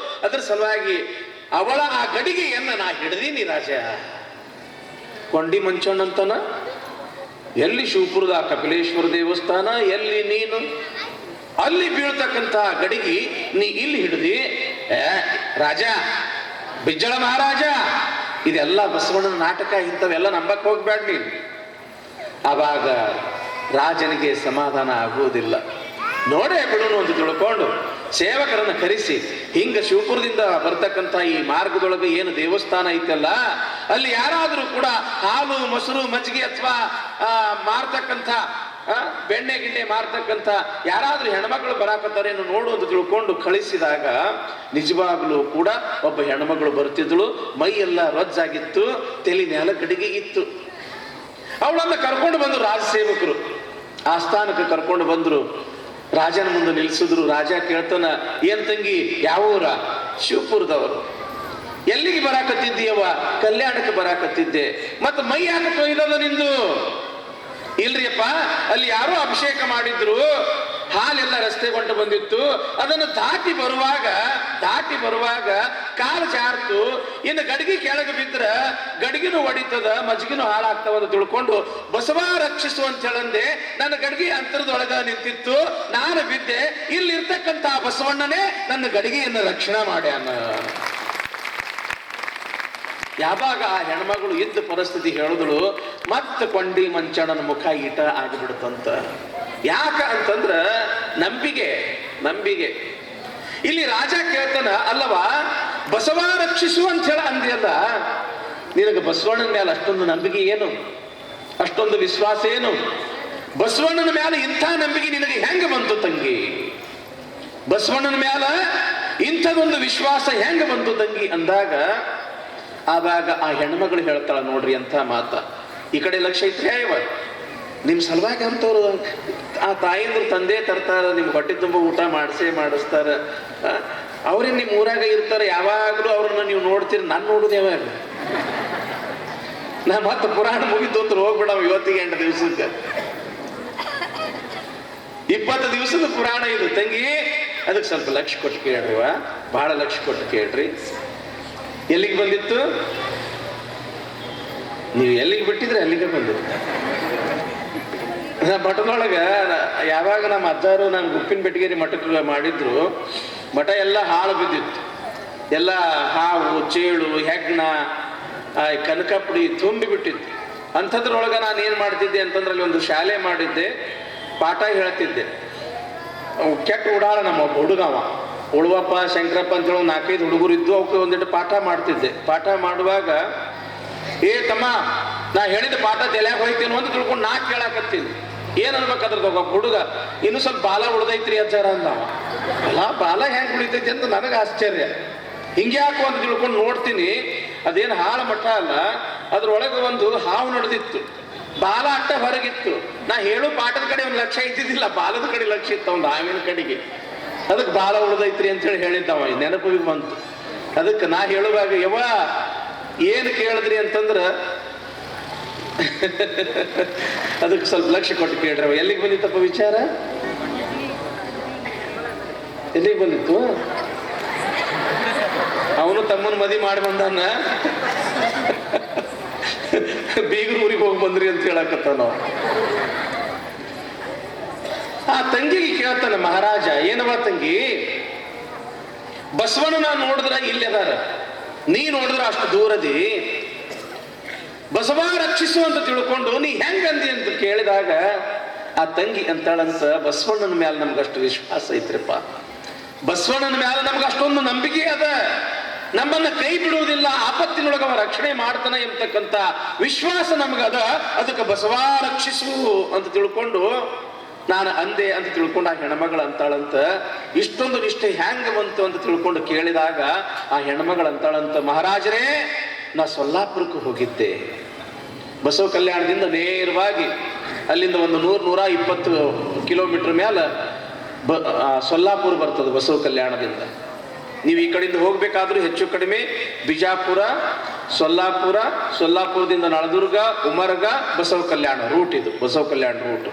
[SPEAKER 1] ಅದ್ರ ಸಲುವಾಗಿ ಅವಳ ಆ ಗಡಿಗೆಯನ್ನ ನಾ ಹಿಡ್ದೀನಿ ರಾಜ. ಕೊಂಡಿ ಮಂಚಣ್ಣಂತನ ಎಲ್ಲಿ ಶಿವಪುರದ ಕಪಿಲೇಶ್ವರ ದೇವಸ್ಥಾನ, ಎಲ್ಲಿ ನೀನು ಅಲ್ಲಿ ಬೀಳ್ತಕ್ಕಂಥ ಗಡಿಗೆ ನೀ ಇಲ್ಲಿ ಹಿಡ್ದಿ. ರಾಜ, ಬಿಜ್ಜಳ ಮಹಾರಾಜ, ಇದೆಲ್ಲ ಬಸವಣ್ಣನ ನಾಟಕ, ಇಂಥವೆಲ್ಲ ನಂಬಕ್ ಹೋಗ್ಬೇಡ ನೀನು. ಆವಾಗ ರಾಜನಿಗೆ ಸಮಾಧಾನ ಆಗುವುದಿಲ್ಲ. ನೋಡೇ ಬಿಡುನು ಅಂತ ತಿಳ್ಕೊಂಡು ಸೇವಕರನ್ನ ಕರೆಸಿ, ಹಿಂಗ ಶಿವಪುರದಿಂದ ಬರ್ತಕ್ಕಂಥ ಈ ಮಾರ್ಗದೊಳಗೆ ಏನು ದೇವಸ್ಥಾನ ಐತಲ್ಲ, ಅಲ್ಲಿ ಯಾರಾದ್ರೂ ಕೂಡ ಹಾಲು ಮೊಸರು ಮಜ್ಜಿಗೆ ಅಥವಾ ಮಾರ್ತಕ್ಕಂಥ ಬೆಣ್ಣೆ ಗಿಣ್ಣೆ ಮಾರ್ತಕ್ಕಂಥ ಯಾರಾದ್ರೂ ಹೆಣ್ಮಕ್ಳು ಬರಾಕತ್ತಾರೆ ನೋಡು ಅಂತ ತಿಳ್ಕೊಂಡು ಕಳಿಸಿದಾಗ ನಿಜವಾಗ್ಲೂ ಕೂಡ ಒಬ್ಬ ಹೆಣ್ಮಗಳು ಬರ್ತಿದ್ಳು. ಮೈ ಎಲ್ಲ ರೊಜ್ಜಾಗಿತ್ತು, ತಲೆ ಮ್ಯಾಲ ಗಡಿಗೆ ಇತ್ತು. ಅವಳನ್ನ ಕರ್ಕೊಂಡು ಬಂದ್ರು ರಾಜಸೇವಕರು. ಆಸ್ಥಾನಕ್ಕೆ ಕರ್ಕೊಂಡು ಬಂದ್ರು, ರಾಜನ ಮುಂದೆ ನಿಲ್ಸಿದ್ರು. ರಾಜ ಕೇಳ್ತಾನ, ಏನ್ ತಂಗಿ, ಯಾವ ಊರ? ಶಿವಪುರದವರು. ಎಲ್ಲಿಗೆ ಬರಾಕತ್ತಿದ್ದೀಯವ? ಕಲ್ಯಾಣಕ್ಕೆ ಬರಾಕತ್ತಿದ್ದೆ. ಮತ್ತ ಮೈ ಯಾಕೆ ತೊಯ್ದದ ನಿಂದು? ಇಲ್ರಿಯಪ್ಪ, ಅಲ್ಲಿ ಯಾರೋ ಅಭಿಷೇಕ ಮಾಡಿದ್ರು, ಹಾಲೆಲ್ಲ ರಸ್ತೆ ಕೊಂಡು ಬಂದಿತ್ತು. ಅದನ್ನು ದಾಟಿ ಬರುವಾಗ ಕಾಲು ಜಾರ್ತು. ಇನ್ನು ಗಡಿಗೆ ಕೆಳಗೆ ಬಿದ್ರ ಗಡಿಗಿನೂ ಹೊಡಿತದ, ಮಜ್ಗಿನೂ ಹಾಳಾಗ್ತಾವ ಅಂತ ತಿಳ್ಕೊಂಡು ಬಸವ ರಕ್ಷಿಸು ಅಂತ ಹೇಳಂದೆ. ನನ್ನ ಗಡಿಗೆ ಅಂತರದೊಳಗ ನಿಂತಿತ್ತು, ನಾನು ಬಿದ್ದೆ. ಇಲ್ಲಿರ್ತಕ್ಕಂಥ ಬಸವಣ್ಣನೇ ನನ್ನ ಗಡಿಗೆಯನ್ನು ರಕ್ಷಣೆ ಮಾಡ್ಯಾನ. ಯಾವಾಗ ಆ ಹೆಣ್ಮಗಳು ಇದ್ದ ಪರಿಸ್ಥಿತಿ ಹೇಳಿದಳು, ಮತ್ತೆ ಕೊಂಡಿ ಮಂಚಣ್ಣನ ಮುಖ ಈಟ ಆಗಿಬಿಡುತ್ತಂತ. ಯಾಕ ಅಂತಂದ್ರ ನಂಬಿಗೆ. ಇಲ್ಲಿ ರಾಜ ಕೇಳ್ತಾನ, ಅಲ್ಲವಾ ಬಸವ ರಕ್ಷಿಸು ಅಂತ ಹೇಳ ಅಂದಿಯಲ್ಲ, ನಿನಗೆ ಬಸವಣ್ಣನ ಮೇಲೆ ಅಷ್ಟೊಂದು ನಂಬಿಕೆ ಏನು, ಅಷ್ಟೊಂದು ವಿಶ್ವಾಸ ಏನು? ಬಸವಣ್ಣನ ಮೇಲೆ ಇಂಥ ನಂಬಿಕೆ ನಿನಗೆ ಹೆಂಗ ಬಂತು ತಂಗಿ? ಬಸವಣ್ಣನ ಮ್ಯಾಲ ಇಂಥದೊಂದು ವಿಶ್ವಾಸ ಹೆಂಗ ಬಂತು ತಂಗಿ ಅಂದಾಗ ಆವಾಗ ಆ ಹೆಣ್ಮಗಳು ಹೇಳ್ತಾಳ ನೋಡ್ರಿ ಅಂತ ಮಾತ. ಈ ಕಡೆ ಲಕ್ಷ್ಯ ಇತ್ತು ಹೇಳಿವ ನಿಮ್ ಸಲುವಾಗಿ ಅಂತವ್ರು ಆ ತಾಯಿಂದ್ರು ತಂದೆ ತರ್ತಾರ, ನಿಮ್ ಹೊಟ್ಟೆ ತುಂಬ ಊಟ ಮಾಡಿಸ್ತಾರ, ಅವ್ರೇನ್ ನಿಮ್ ಊರಾಗ ಇರ್ತಾರ, ಯಾವಾಗ್ಲೂ ಅವ್ರನ್ನ ನೀವು ನೋಡ್ತೀರಿ. ನಾನು ನೋಡುದು ಯಾವಾಗ? ನಾ ಮತ್ತೆ ಪುರಾಣ ಮುಗಿದ್ದು ಅಂತ ಹೋಗ್ಬಿಡವ ಇವತ್ತಿಗೆ 8 ದಿವಸಕ್ಕೆ 20 ದಿವಸದ ಪುರಾಣ ಇದು ತಂಗಿ. ಅದಕ್ಕೆ ಸ್ವಲ್ಪ ಲಕ್ಷ್ಯ ಕೊಟ್ಟು ಕೇಳ್ರಿವ, ಬಹಳ ಲಕ್ಷ್ಯ ಕೊಟ್ಟು ಕೇಳ್ರಿ. ಎಲ್ಲಿಗೆ ಬಂದಿತ್ತು? ನೀವು ಎಲ್ಲಿಗೆ ಬಿಟ್ಟಿದ್ರೆ ಅಲ್ಲಿಗೆ ಬಂದಿತ್ತು. ಮಠದೊಳಗ ಯಾವಾಗ ನಮ್ಮ ಅಜ್ಜಾರು ನಾನು ಗುಪ್ಪಿನ ಬೆಟಗೇರಿ ಮಠಕ್ಕೆ ಮಾಡಿದ್ರು, ಮಠ ಎಲ್ಲ ಹಾಳು ಬಿದ್ದಿತ್ತು. ಎಲ್ಲ ಹಾವು, ಚೇಳು, ಹೆಗ್ಣ, ಕನಕಪುಡಿ ತುಂಬಿ ಬಿಟ್ಟಿತ್ತು. ಅಂಥದ್ರೊಳಗ ನಾನು ಏನು ಮಾಡ್ತಿದ್ದೆ ಅಂತಂದ್ರೆ ಅಲ್ಲಿ ಒಂದು ಶಾಲೆ ಮಾಡಿದ್ದೆ, ಪಾಠ ಹೇಳ್ತಿದ್ದೆ. ಕೆಟ್ಟ ಉಡಾಳ ನಮ್ಮ ಹುಡುಗವ ಉಳುವಪ್ಪ ಶಂಕರಪ್ಪ ಅಂತೇಳಿ 4-5 ಹುಡುಗರು ಇದ್ದು, ಅವಕ್ಕೆ ಒಂದಿಟ್ಟು ಪಾಠ ಮಾಡ್ತಿದ್ದೆ. ಪಾಠ ಮಾಡುವಾಗ ತಮ್ಮ ನಾ ಹೇಳಿದ ಪಾಠ ತಲೆಯಾಗ ಹೋಯ್ತೇನು ಅಂತ ತಿಳ್ಕೊಂಡು ನಾ ಕೇಳಾಕತ್ತೀನಿ. ಏನ್ ಅನ್ಬೇಕಾದ್ರದ ಒಬ್ಬ ಹುಡುಗ ಇನ್ನು ಸ್ವಲ್ಪ ಬಾಲ ಉಳ್ದೈತ್ರಿ ಅಜ್ಜಾರ ಅಂದವ. ಅಲ್ಲ ಬಾಲ ಹೆಂಗ್ ಉಳಿತೈತಿ ಅಂತ ನನಗೆ ಆಶ್ಚರ್ಯ. ಹಿಂಗ್ಯಾಕು ಅಂತ ತಿಳ್ಕೊಂಡು ನೋಡ್ತೀನಿ, ಅದೇನು ಹಾಳ ಮಠ ಅಲ್ಲ, ಅದ್ರೊಳಗೆ ಒಂದು ಹಾವು ನಡೆದಿತ್ತು, ಬಾಲ ಅಟ್ಟ ಹೊರಗಿತ್ತು. ನಾ ಹೇಳು ಪಾಠದ ಕಡೆ ಒಂದು ಲಕ್ಷ್ಯ ಇದ್ದಿದ್ದಿಲ್ಲ, ಬಾಲದ ಕಡೆ ಲಕ್ಷ್ಯ ಇತ್ತು, ಒಂದು ಹಾವಿನ ಕಡೆಗೆ. ಅದಕ್ಕೆ ಬಾಲ ಉಳ್ದೈತ್ರಿ ಅಂತೇಳಿ ಹೇಳಿದ್ದವ, ನೆನಪಿಗೆ ಬಂತು. ಅದಕ್ಕೆ ನಾ ಹೇಳುವಾಗ ಯವ್ವ ಏನು ಕೇಳಿದ್ರಿ ಅಂತಂದ್ರ ಅದಕ್ಕೆ ಸ್ವಲ್ಪ ಲಕ್ಷ್ಯ ಕೊಟ್ಟು ಕೇಳ್ರವ. ಎಲ್ಲಿಗೆ ಬಂದಿತ್ತಪ್ಪ ವಿಚಾರ? ಎಲ್ಲಿಗೆ ಬಂದಿತ್ತು? ಅವನು ತಮ್ಮನ ಮದಿ ಮಾಡಿ ಬಂದಾನ, ಬೀಗರ ಊರಿಗೆ ಹೋಗಿ ಬಂದ್ರಿ ಅಂತ ಹೇಳಕತ್ತ ನಾವು. ಆ ತಂಗಿಗೆ ಕೇಳ್ತಾನೆ ಮಹಾರಾಜ, ಏನವ ತಂಗಿ, ಬಸವಣ್ಣನ ನೋಡಿದ್ರ ಇಲ್ಲಿ ಅದಾರ, ನೀ ನೋಡಿದ್ರ ಅಷ್ಟು ದೂರದಿ, ಬಸವ ರಕ್ಷಿಸು ಅಂತ ತಿಳ್ಕೊಂಡು ನೀ ಹೆಂಗಂದಿ ಅಂತ ಕೇಳಿದಾಗ ಆ ತಂಗಿ ಅಂತಾಳಂತ, ಬಸವಣ್ಣನ ಮ್ಯಾಲ ನಮ್ಗಷ್ಟು ವಿಶ್ವಾಸ ಐತ್ರಿಪ್ಪ, ಬಸವಣ್ಣನ ಮ್ಯಾಲ ನಮ್ಗೆ ಅಷ್ಟೊಂದು ನಂಬಿಕೆ ಅದ, ನಮ್ಮನ್ನ ಕೈ ಬಿಡುವುದಿಲ್ಲ, ಆಪತ್ತಿನೊಳಗ ಅವ ರಕ್ಷಣೆ ಮಾಡ್ತಾನೆ ಎಂಬತಕ್ಕಂತ ವಿಶ್ವಾಸ ನಮ್ಗದ, ಅದಕ್ಕೆ ಬಸವ ರಕ್ಷಿಸು ಅಂತ ತಿಳ್ಕೊಂಡು ನಾನು ಅಂದೆ ಅಂತ ತಿಳ್ಕೊಂಡು ಆ ಹೆಣ್ಮಗಳ ಅಂತಾಳಂತ. ಇಷ್ಟೊಂದು ನಿಷ್ಠೆ ಹ್ಯಾಂಗ ಬಂತು ಅಂತ ತಿಳ್ಕೊಂಡು ಕೇಳಿದಾಗ ಆ ಹೆಣ್ಮಗಳ ಅಂತಾಳಂತ, ಮಹಾರಾಜರೇ ನಾ ಸೊಲ್ಲಾಪುರಕ್ಕೆ ಹೋಗಿದ್ದೆ, ಬಸವ ಕಲ್ಯಾಣದಿಂದ ನೇರವಾಗಿ ಅಲ್ಲಿಂದ ಒಂದು 100-120 ಕಿಲೋಮೀಟರ್ ಮ್ಯಾಲ ಸೊಲ್ಲಾಪುರ ಬರ್ತದೆ ಬಸವ ಕಲ್ಯಾಣದಿಂದ. ನೀವು ಈ ಕಡೆಯಿಂದ ಹೋಗ್ಬೇಕಾದ್ರೂ ಹೆಚ್ಚು ಕಡಿಮೆ ಬಿಜಾಪುರ, ಸೊಲ್ಲಾಪುರ, ಸೊಲ್ಲಾಪುರದಿಂದ ನಳದುರ್ಗ, ಉಮರ್ಗ, ಬಸವ ಕಲ್ಯಾಣ ರೂಟ್ ಇದು, ಬಸವ ಕಲ್ಯಾಣ ರೂಟ್.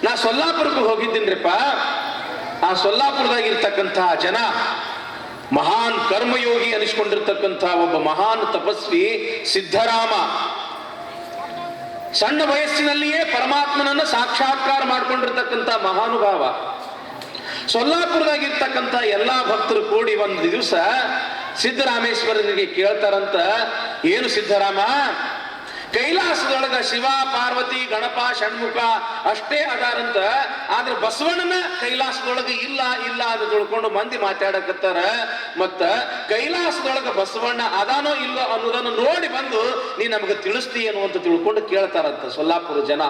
[SPEAKER 1] ನಾ ಸೊಲ್ಲಾಪುರಕ್ಕೆ ಹೋಗಿದ್ದೀನ್ರಿಪ್ಪ. ಆ ಸೊಲ್ಲಾಪುರದಾಗಿರ್ತಕ್ಕಂತಹ ಜನ ಮಹಾನ್ ಕರ್ಮಯೋಗಿ ಅನಿಸ್ಕೊಂಡಿರ್ತಕ್ಕಂಥ ಒಬ್ಬ ಮಹಾನ್ ತಪಸ್ವಿ ಸಿದ್ಧರಾಮ, ಸಣ್ಣ ವಯಸ್ಸಿನಲ್ಲಿಯೇ ಪರಮಾತ್ಮನನ್ನ ಸಾಕ್ಷಾತ್ಕಾರ ಮಾಡ್ಕೊಂಡಿರ್ತಕ್ಕಂಥ ಮಹಾನುಭಾವ. ಸೊಲ್ಲಾಪುರದಾಗಿರ್ತಕ್ಕಂಥ ಎಲ್ಲಾ ಭಕ್ತರು ಕೂಡಿ ಒಂದು ದಿವಸ ಸಿದ್ದರಾಮೇಶ್ವರನಿಗೆ ಕೇಳ್ತಾರಂತ, ಏನು ಸಿದ್ಧರಾಮ, ಕೈಲಾಸದೊಳಗ ಶಿವ, ಪಾರ್ವತಿ, ಗಣಪ, ಷಣ್ಮುಖ ಅಷ್ಟೇ ಅದಾರಂತ, ಆದ್ರೆ ಬಸವಣ್ಣನ ಕೈಲಾಸದೊಳಗ ಇಲ್ಲ ಇಲ್ಲ ಅಂತ ತಿಳ್ಕೊಂಡು ಮಂದಿ ಮಾತಾಡಕತ್ತಾರ. ಮತ್ತ ಕೈಲಾಸದೊಳಗ ಬಸವಣ್ಣ ಅದಾನೋ ಇಲ್ಲೋ ಅನ್ನೋದನ್ನು ನೋಡಿ ಬಂದು ನೀ ನಮ್ಗೆ ತಿಳಿಸ್ತೀಯೇನು ಅಂತ ತಿಳ್ಕೊಂಡು ಕೇಳ್ತಾರಂತ ಸೊಲ್ಲಾಪುರ ಜನ.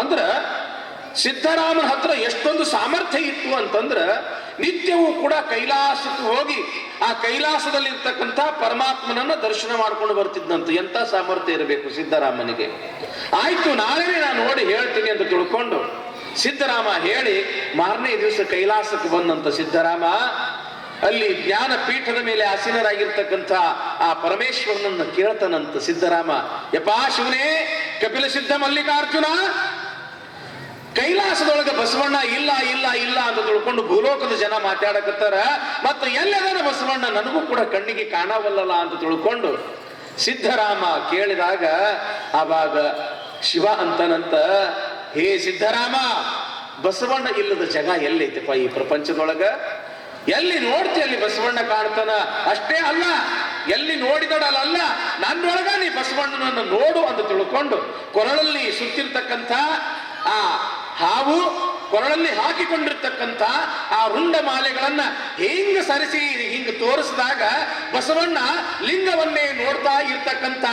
[SPEAKER 1] ಅಂದ್ರ ಸಿದ್ಧರಾಮನ ಹತ್ರ ಎಷ್ಟೊಂದು ಸಾಮರ್ಥ್ಯ ಇತ್ತು ಅಂತಂದ್ರ, ನಿತ್ಯವೂ ಕೂಡ ಕೈಲಾಸಕ್ಕೆ ಹೋಗಿ ಆ ಕೈಲಾಸದಲ್ಲಿ ಇರ್ತಕ್ಕಂಥ ಪರಮಾತ್ಮನನ್ನ ದರ್ಶನ ಮಾಡ್ಕೊಂಡು ಬರ್ತಿದ್ದಂತ. ಎಂತ ಸಾಮರ್ಥ್ಯ ಇರಬೇಕು ಸಿದ್ಧರಾಮನಿಗೆ. ಆಯ್ತು ನಾಳೆ ನಾನು ನೋಡಿ ಹೇಳ್ತೀನಿ ಅಂತ ತಿಳ್ಕೊಂಡು ಸಿದ್ಧರಾಮ ಹೇಳಿ ಮಾರನೇ ದಿವಸ ಕೈಲಾಸಕ್ಕೆ ಬಂದಂತ ಸಿದ್ಧರಾಮ ಅಲ್ಲಿ ಜ್ಞಾನ ಪೀಠದ ಮೇಲೆ ಆಸೀನರಾಗಿರ್ತಕ್ಕಂಥ ಆ ಪರಮೇಶ್ವರನನ್ನ ಕೇಳ್ತಾನಂತ ಸಿದ್ಧರಾಮ, ಯಪ್ಪಾ ಶಿವನೇ, ಕಪಿಲ ಸಿದ್ಧ ಮಲ್ಲಿಕಾರ್ಜುನ, ಕೈಲಾಸದೊಳಗೆ ಬಸವಣ್ಣ ಇಲ್ಲ ಇಲ್ಲ ಇಲ್ಲ ಅಂತ ತಿಳ್ಕೊಂಡು ಭೂಲೋಕದ ಜನ ಮಾತಾಡಕತ್ತಾರ, ಮತ್ತು ಎಲ್ಲದರ ಬಸವಣ್ಣ ನನಗೂ ಕೂಡ ಕಣ್ಣಿಗೆ ಕಾಣವಲ್ಲಲ್ಲ ಅಂತ ತಿಳ್ಕೊಂಡು ಸಿದ್ಧರಾಮ ಕೇಳಿದಾಗ ಆವಾಗ ಶಿವ ಅಂತನಂತ, ಹೇ ಸಿದ್ಧರಾಮ, ಬಸವಣ್ಣ ಇಲ್ಲದ ಜಾಗ ಎಲ್ಲೈತಪ್ಪ ಈ ಪ್ರಪಂಚದೊಳಗ? ಎಲ್ಲಿ ನೋಡ್ತಿ ಅಲ್ಲಿ ಬಸವಣ್ಣ ಕಾಣ್ತಾನ, ಅಷ್ಟೇ ಅಲ್ಲ ಎಲ್ಲಿ ನೋಡಿದಡಲ್ಲ ನನ್ನೊಳಗ ನೀ ಬಸವಣ್ಣನನ್ನು ನೋಡು ಅಂತ ತಿಳ್ಕೊಂಡು ಕೊರಳಲ್ಲಿ ಸುತ್ತಿರ್ತಕ್ಕಂಥ ಆ ಹಾವು, ಕೊರಳಲ್ಲಿ ಹಾಕಿಕೊಂಡಿರ್ತಕ್ಕಂಥ ಆ ರುಂಡ ಮಾಲೆಗಳನ್ನ ಹಿಂಗ ಸರಿಸಿ ಹಿಂಗ ತೋರಿಸಿದಾಗ ಬಸವಣ್ಣ ಲಿಂಗವನ್ನೇ ನೋಡ್ತಾ ಇರ್ತಕ್ಕಂಥ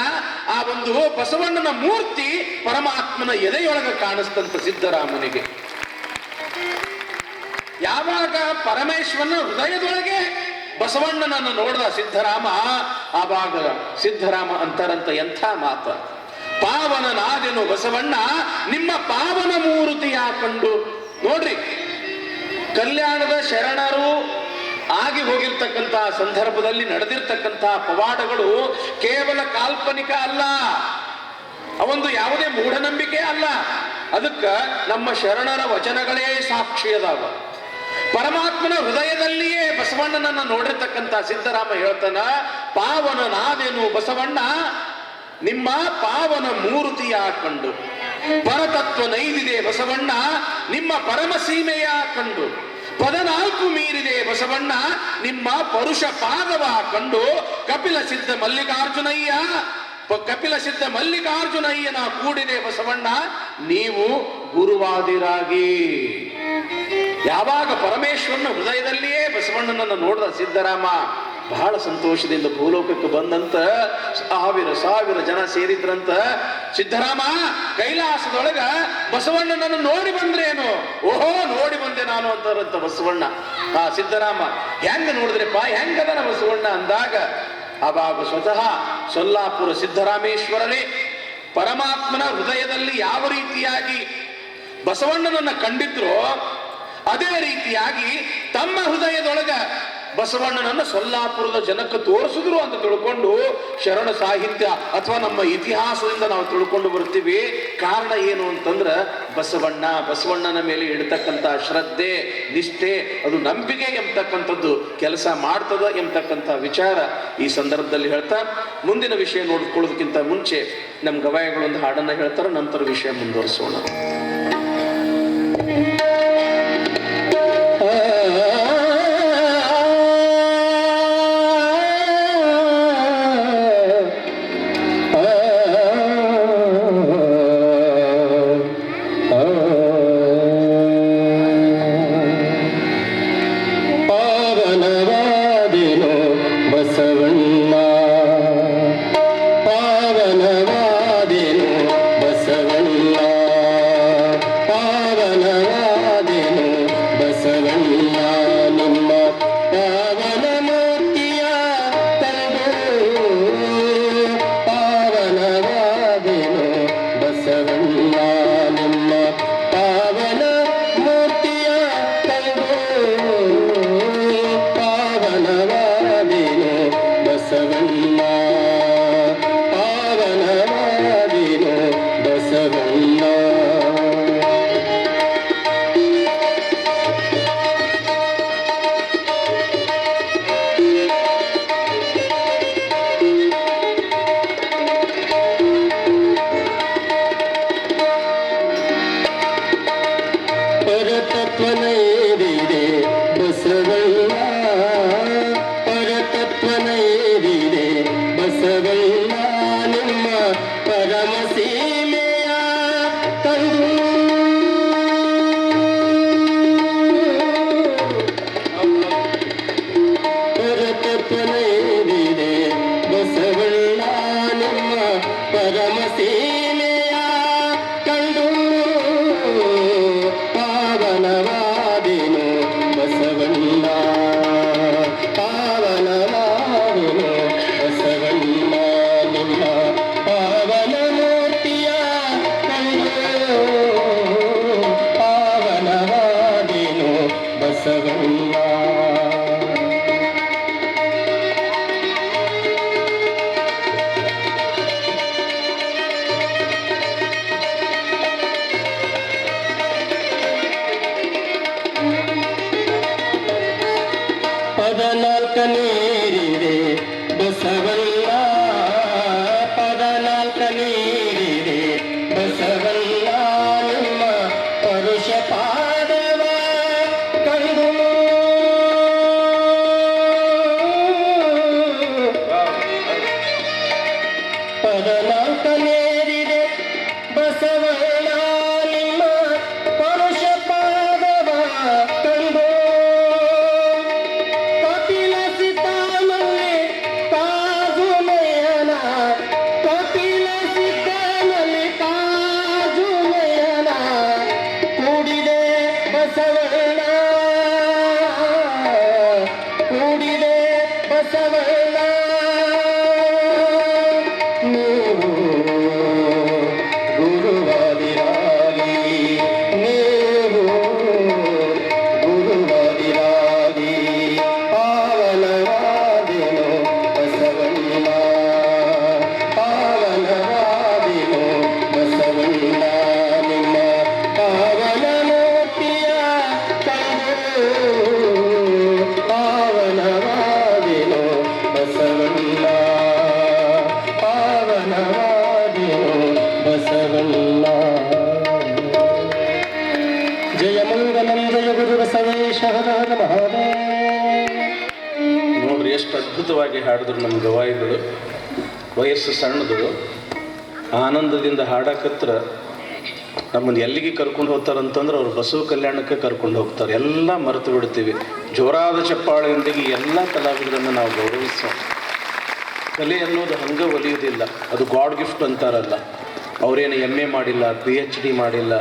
[SPEAKER 1] ಆ ಒಂದು ಬಸವಣ್ಣನ ಮೂರ್ತಿ ಪರಮಾತ್ಮನ ಎದೆಯೊಳಗ ಕಾಣಿಸ್ತಂತ ಸಿದ್ಧರಾಮನಿಗೆ. ಯಾವಾಗ ಪರಮೇಶ್ವರನ ಹೃದಯದೊಳಗೆ ಬಸವಣ್ಣನನ್ನು ನೋಡಿದ ಸಿದ್ಧರಾಮ, ಆವಾಗ ಸಿದ್ಧರಾಮ ಅಂತಾರಂತ ಎಂಥ ಮಾತ, ಪಾವನನಾದೆನು ಬಸವಣ್ಣ ನಿಮ್ಮ ಪಾವನ ಮೂರ್ತಿಯ ಕಂಡು. ನೋಡ್ರಿ, ಕಲ್ಯಾಣದ ಶರಣರು ಆಗಿ ಹೋಗಿರ್ತಕ್ಕಂತಹ ಸಂದರ್ಭದಲ್ಲಿ ನಡೆದಿರ್ತಕ್ಕಂತಹ ಪವಾಡಗಳು ಕೇವಲ ಕಾಲ್ಪನಿಕ ಅಲ್ಲ, ಅವೊಂದು ಯಾವುದೇ ಮೂಢನಂಬಿಕೆ ಅಲ್ಲ. ಅದಕ್ಕ ನಮ್ಮ ಶರಣರ ವಚನಗಳೇ ಸಾಕ್ಷಿ ಅದಾವ. ಪರಮಾತ್ಮನ ಹೃದಯದಲ್ಲಿಯೇ ಬಸವಣ್ಣನನ್ನ ನೋಡಿರ್ತಕ್ಕಂಥ ಸಿದ್ಧರಾಮ ಹೇಳ್ತಾನ, ಪಾವನನಾದೆನು ಬಸವಣ್ಣ ನಿಮ್ಮ ಪಾವನ ಮೂರ್ತಿಯ ಕಂಡು, ಪರತತ್ವ ನೈದಿದೆ ಬಸವಣ್ಣ ನಿಮ್ಮ ಪರಮ ಸೀಮೆಯ ಕಂಡು, 14 ಮೀರಿದೆ ಬಸವಣ್ಣ ನಿಮ್ಮ ಪರುಷ ಪಾದವ ಕಂಡು, ಕಪಿಲ ಸಿದ್ಧ ಮಲ್ಲಿಕಾರ್ಜುನಯ್ಯನ ಕೂಡಿದೆ ಬಸವಣ್ಣ ನೀವು ಗುರುವಾದಿರಾಗಿ. ಯಾವಾಗ ಪರಮೇಶ್ವರನ ಹೃದಯದಲ್ಲಿಯೇ ಬಸವಣ್ಣನನ್ನು ನೋಡಿದ ಸಿದ್ಧರಾಮ ಬಹಳ ಸಂತೋಷದಿಂದ ಭೂಲೋಕಕ್ಕೆ ಬಂದಂತ ಸಾವಿರ ಜನ ಸೇರಿದ್ರಂತ. ಸಿದ್ಧರಾಮ ಕೈಲಾಸದೊಳಗ ಬಸವಣ್ಣನನ್ನು ನೋಡಿ ಬಂದ್ರೇನು? ಓಹೋ, ನೋಡಿ ಬಂದೆ ನಾನು ಅಂತಾರಂತ ಬಸವಣ್ಣ. ಆ ಸಿದ್ಧರಾಮ ಹೆಂಗ ನೋಡಿದ್ರೆಪ್ಪ, ಹೆಂಗದನ ಬಸವಣ್ಣ ಅಂದಾಗ ಆವಾಗ ಸ್ವತಃ ಸೊಲ್ಲಾಪುರ ಸಿದ್ಧರಾಮೇಶ್ವರರೇ ಪರಮಾತ್ಮನ ಹೃದಯದಲ್ಲಿ ಯಾವ ರೀತಿಯಾಗಿ ಬಸವಣ್ಣನನ್ನ ಕಂಡಿದ್ರೋ ಅದೇ ರೀತಿಯಾಗಿ ತಮ್ಮ ಹೃದಯದೊಳಗ ಬಸವಣ್ಣನನ್ನ ಸೊಲ್ಲಾಪುರದ ಜನಕ್ಕೆ ತೋರಿಸಿದ್ರು ಅಂತ ತಿಳ್ಕೊಂಡು ಶರಣ ಸಾಹಿತ್ಯ ಅಥವಾ ನಮ್ಮ ಇತಿಹಾಸದಿಂದ ನಾವು ತಿಳ್ಕೊಂಡು ಬರ್ತೀವಿ. ಕಾರಣ ಏನು ಅಂತಂದ್ರ ಬಸವಣ್ಣನ ಮೇಲೆ ಇಡ್ತಕ್ಕಂಥ ಶ್ರದ್ಧೆ, ನಿಷ್ಠೆ, ಅದು ನಂಬಿಕೆ ಎಂಬತಕ್ಕಂಥದ್ದು ಕೆಲಸ ಮಾಡ್ತದ ಎಂಬತಕ್ಕಂಥ ವಿಚಾರ ಈ ಸಂದರ್ಭದಲ್ಲಿ ಹೇಳ್ತಾ, ಮುಂದಿನ ವಿಷಯ ನೋಡ್ಕೊಳ್ಳೋದಕ್ಕಿಂತ ಮುಂಚೆ ನಮ್ಮ ಗವಾಯಿಗಳೊಂದು ಹಾಡನ್ನ ಹೇಳ್ತಾರೆ, ನಂತರ ವಿಷಯ ಮುಂದುವರಿಸೋಣ.
[SPEAKER 2] ಪದನಾಲ್ಕನೇರಿದೆ ಬಸವಣ್ಣ, ಪದನಾಲ್ಕನೇರಿದೆ ಬಸವಣ್ಣ ನಿಮ್ಮ ಪರುಷ ಪಾದವ ಕಂಡು, ಬಸವಣ್ಣ ನೀವು ಗುರುವಾದಿರಾಗಿ ನೀವು ಗುರುವಾದಿರಾಗಿ ಪಾವನವಾದಿನೋ ಬಸವಣ್ಣ ಪಾವನವಾದಿನೋ ಬಸವಣ್ಣ ನಿಮ್ಮ ಪಾವನ ಮೂರ್ತಿಯ ಕಂಡು ಪಾವನವಾದಿನೋ ಬಸವಣ್ಣ ಪಾವನವಾದಿನೋ ಬಸವಣ್ಣ ಜಯ ಮಂಗಲಂ ಜಯ ಗುರು ಬಸವೇಶ ಹರ ಹರ ಮಹಾದೇವ.
[SPEAKER 1] ನೋಡ್ರಿ ಎಷ್ಟು ಅದ್ಭುತವಾಗಿ ಹಾಡಿದ್ರು ನಮ್ಮ ಗವಾಯಿಗಳು. ವಯಸ್ಸು ಸಣ್ಣದು, ಆನಂದದಿಂದ ಹಾಡಕತ್ರ ನಮ್ಮನ್ನು ಎಲ್ಲಿಗೆ ಕರ್ಕೊಂಡು ಹೋಗ್ತಾರಂತಂದ್ರೆ ಅವ್ರು ಬಸವ ಕಲ್ಯಾಣಕ್ಕೆ ಕರ್ಕೊಂಡು ಹೋಗ್ತಾರೆ. ಎಲ್ಲ ಮರೆತು ಬಿಡ್ತೀವಿ. ಜೋರಾದ ಚಪ್ಪಾಳೆಯೊಂದಿಗೆ ಎಲ್ಲ ಕಲಾವಿದರನ್ನು ನಾವು ಗೌರವಿಸೋಣ. ಕಲೆ ಅನ್ನೋದು ಹಂಗೆ ಒಲಿಯೋದಿಲ್ಲ, ಅದು ಗಾಡ್ ಗಿಫ್ಟ್ ಅಂತಾರಲ್ಲ. ಅವರೇನು MA ಮಾಡಿಲ್ಲ, PhD ಮಾಡಿಲ್ಲ,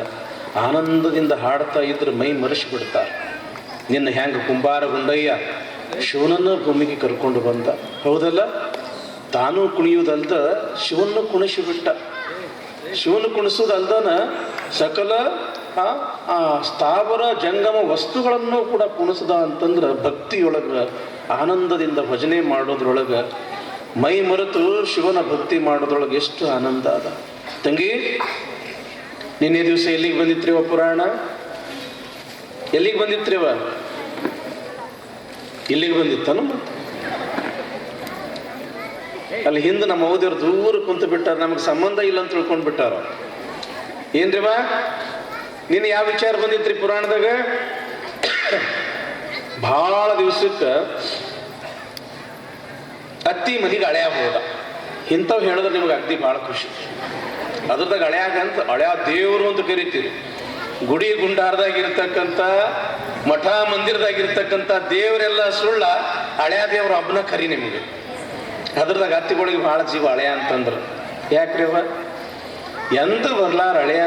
[SPEAKER 1] ಆನಂದದಿಂದ ಹಾಡ್ತಾ ಇದ್ರೆ ಮೈ ಮರೆಸಿಬಿಡ್ತಾರೆ. ನಿನ್ನ ಹ್ಯಾಂಗೆ ಕುಂಬಾರ ಗುಂಡಯ್ಯ ಶಿವನನ್ನು ಭೂಮಿಗೆ ಕರ್ಕೊಂಡು ಬಂದ, ಹೌದಲ್ಲ? ತಾನೂ ಕುಣಿಯುವುದಲ್ದ ಶಿವನ್ನು ಕುಣಿಸಿಬಿಟ್ಟ. ಶಿವನು ಕುಣಿಸೋದಲ್ದನ ಸಕಲ ಸ್ಥಾವರ ಜಂಗಮ ವಸ್ತುಗಳನ್ನು ಕೂಡ ಕುಣಿಸ್ದ ಅಂತಂದ್ರೆ ಭಕ್ತಿಯೊಳಗೆ ಆನಂದದಿಂದ ಭಜನೆ ಮಾಡೋದ್ರೊಳಗೆ ಮೈ ಮರೆತು ಶಿವನ ಭಕ್ತಿ ಮಾಡೋದ್ರೊಳಗೆ ಎಷ್ಟು ಆನಂದ ಅದ. ತಂಗಿ, ನಿನ್ನೆ ದಿವಸ ಎಲ್ಲಿಗೆ ಬಂದಿತ್ರಿವ ಪುರಾಣ? ಎಲ್ಲಿಗೆ ಬಂದಿತ್ರಿವ? ಇಲ್ಲಿಗೆ ಬಂದಿತ್ತನು? ಮತ್ತೆ ಅಲ್ಲಿ ಹಿಂದೆ ನಮ್ಮ ಓದಿಯವ್ರು ದೂರ ಕುಂತು ಬಿಟ್ಟಾರ, ನಮಗೆ ಸಂಬಂಧ ಇಲ್ಲ ಅಂತ ತಿಳ್ಕೊಂಡು ಬಿಟ್ಟಾರ. ಏನ್ರಿವ ನಿನ್ನ ಯಾವ ವಿಚಾರ ಬಂದಿತ್ರಿ ಪುರಾಣದಾಗ? ಭಾಳ ದಿವ್ಸಕ್ಕೆ ಅತ್ತಿ ಮನೆಗೆ ಅಳ್ಯಾಗ ಹೋದ. ಇಂಥವು ಹೇಳಿದ್ರೆ ನಿಮ್ಗೆ ಅಗ್ದಿ ಭಾಳ ಖುಷಿ. ಅದ್ರದಾಗ ಅಳ್ಯಾಗ ಅಂತ ಅಳ್ಯಾ ದೇವರು ಅಂತ ಕರಿತೀರಿ. ಗುಡಿ ಗುಂಡಾರದಾಗಿರ್ತಕ್ಕಂಥ ಮಠ ಮಂದಿರದಾಗಿರ್ತಕ್ಕಂಥ ದೇವರೆಲ್ಲ ಸುಳ್ಳ, ಹಳ್ಯಾ ದೇವ್ರ ಹಬ್ಬನ ಕರಿ ನಿಮಗೆ. ಅದ್ರದಾಗ ಅತ್ತಿಗಳಿಗೆ ಭಾಳ ಜೀವ ಹಳೆಯ ಅಂತಂದ್ರು. ಯಾಕ್ರಿ ಅವ ಎಂತ ಬರ್ಲಾರ ಹಳೆಯ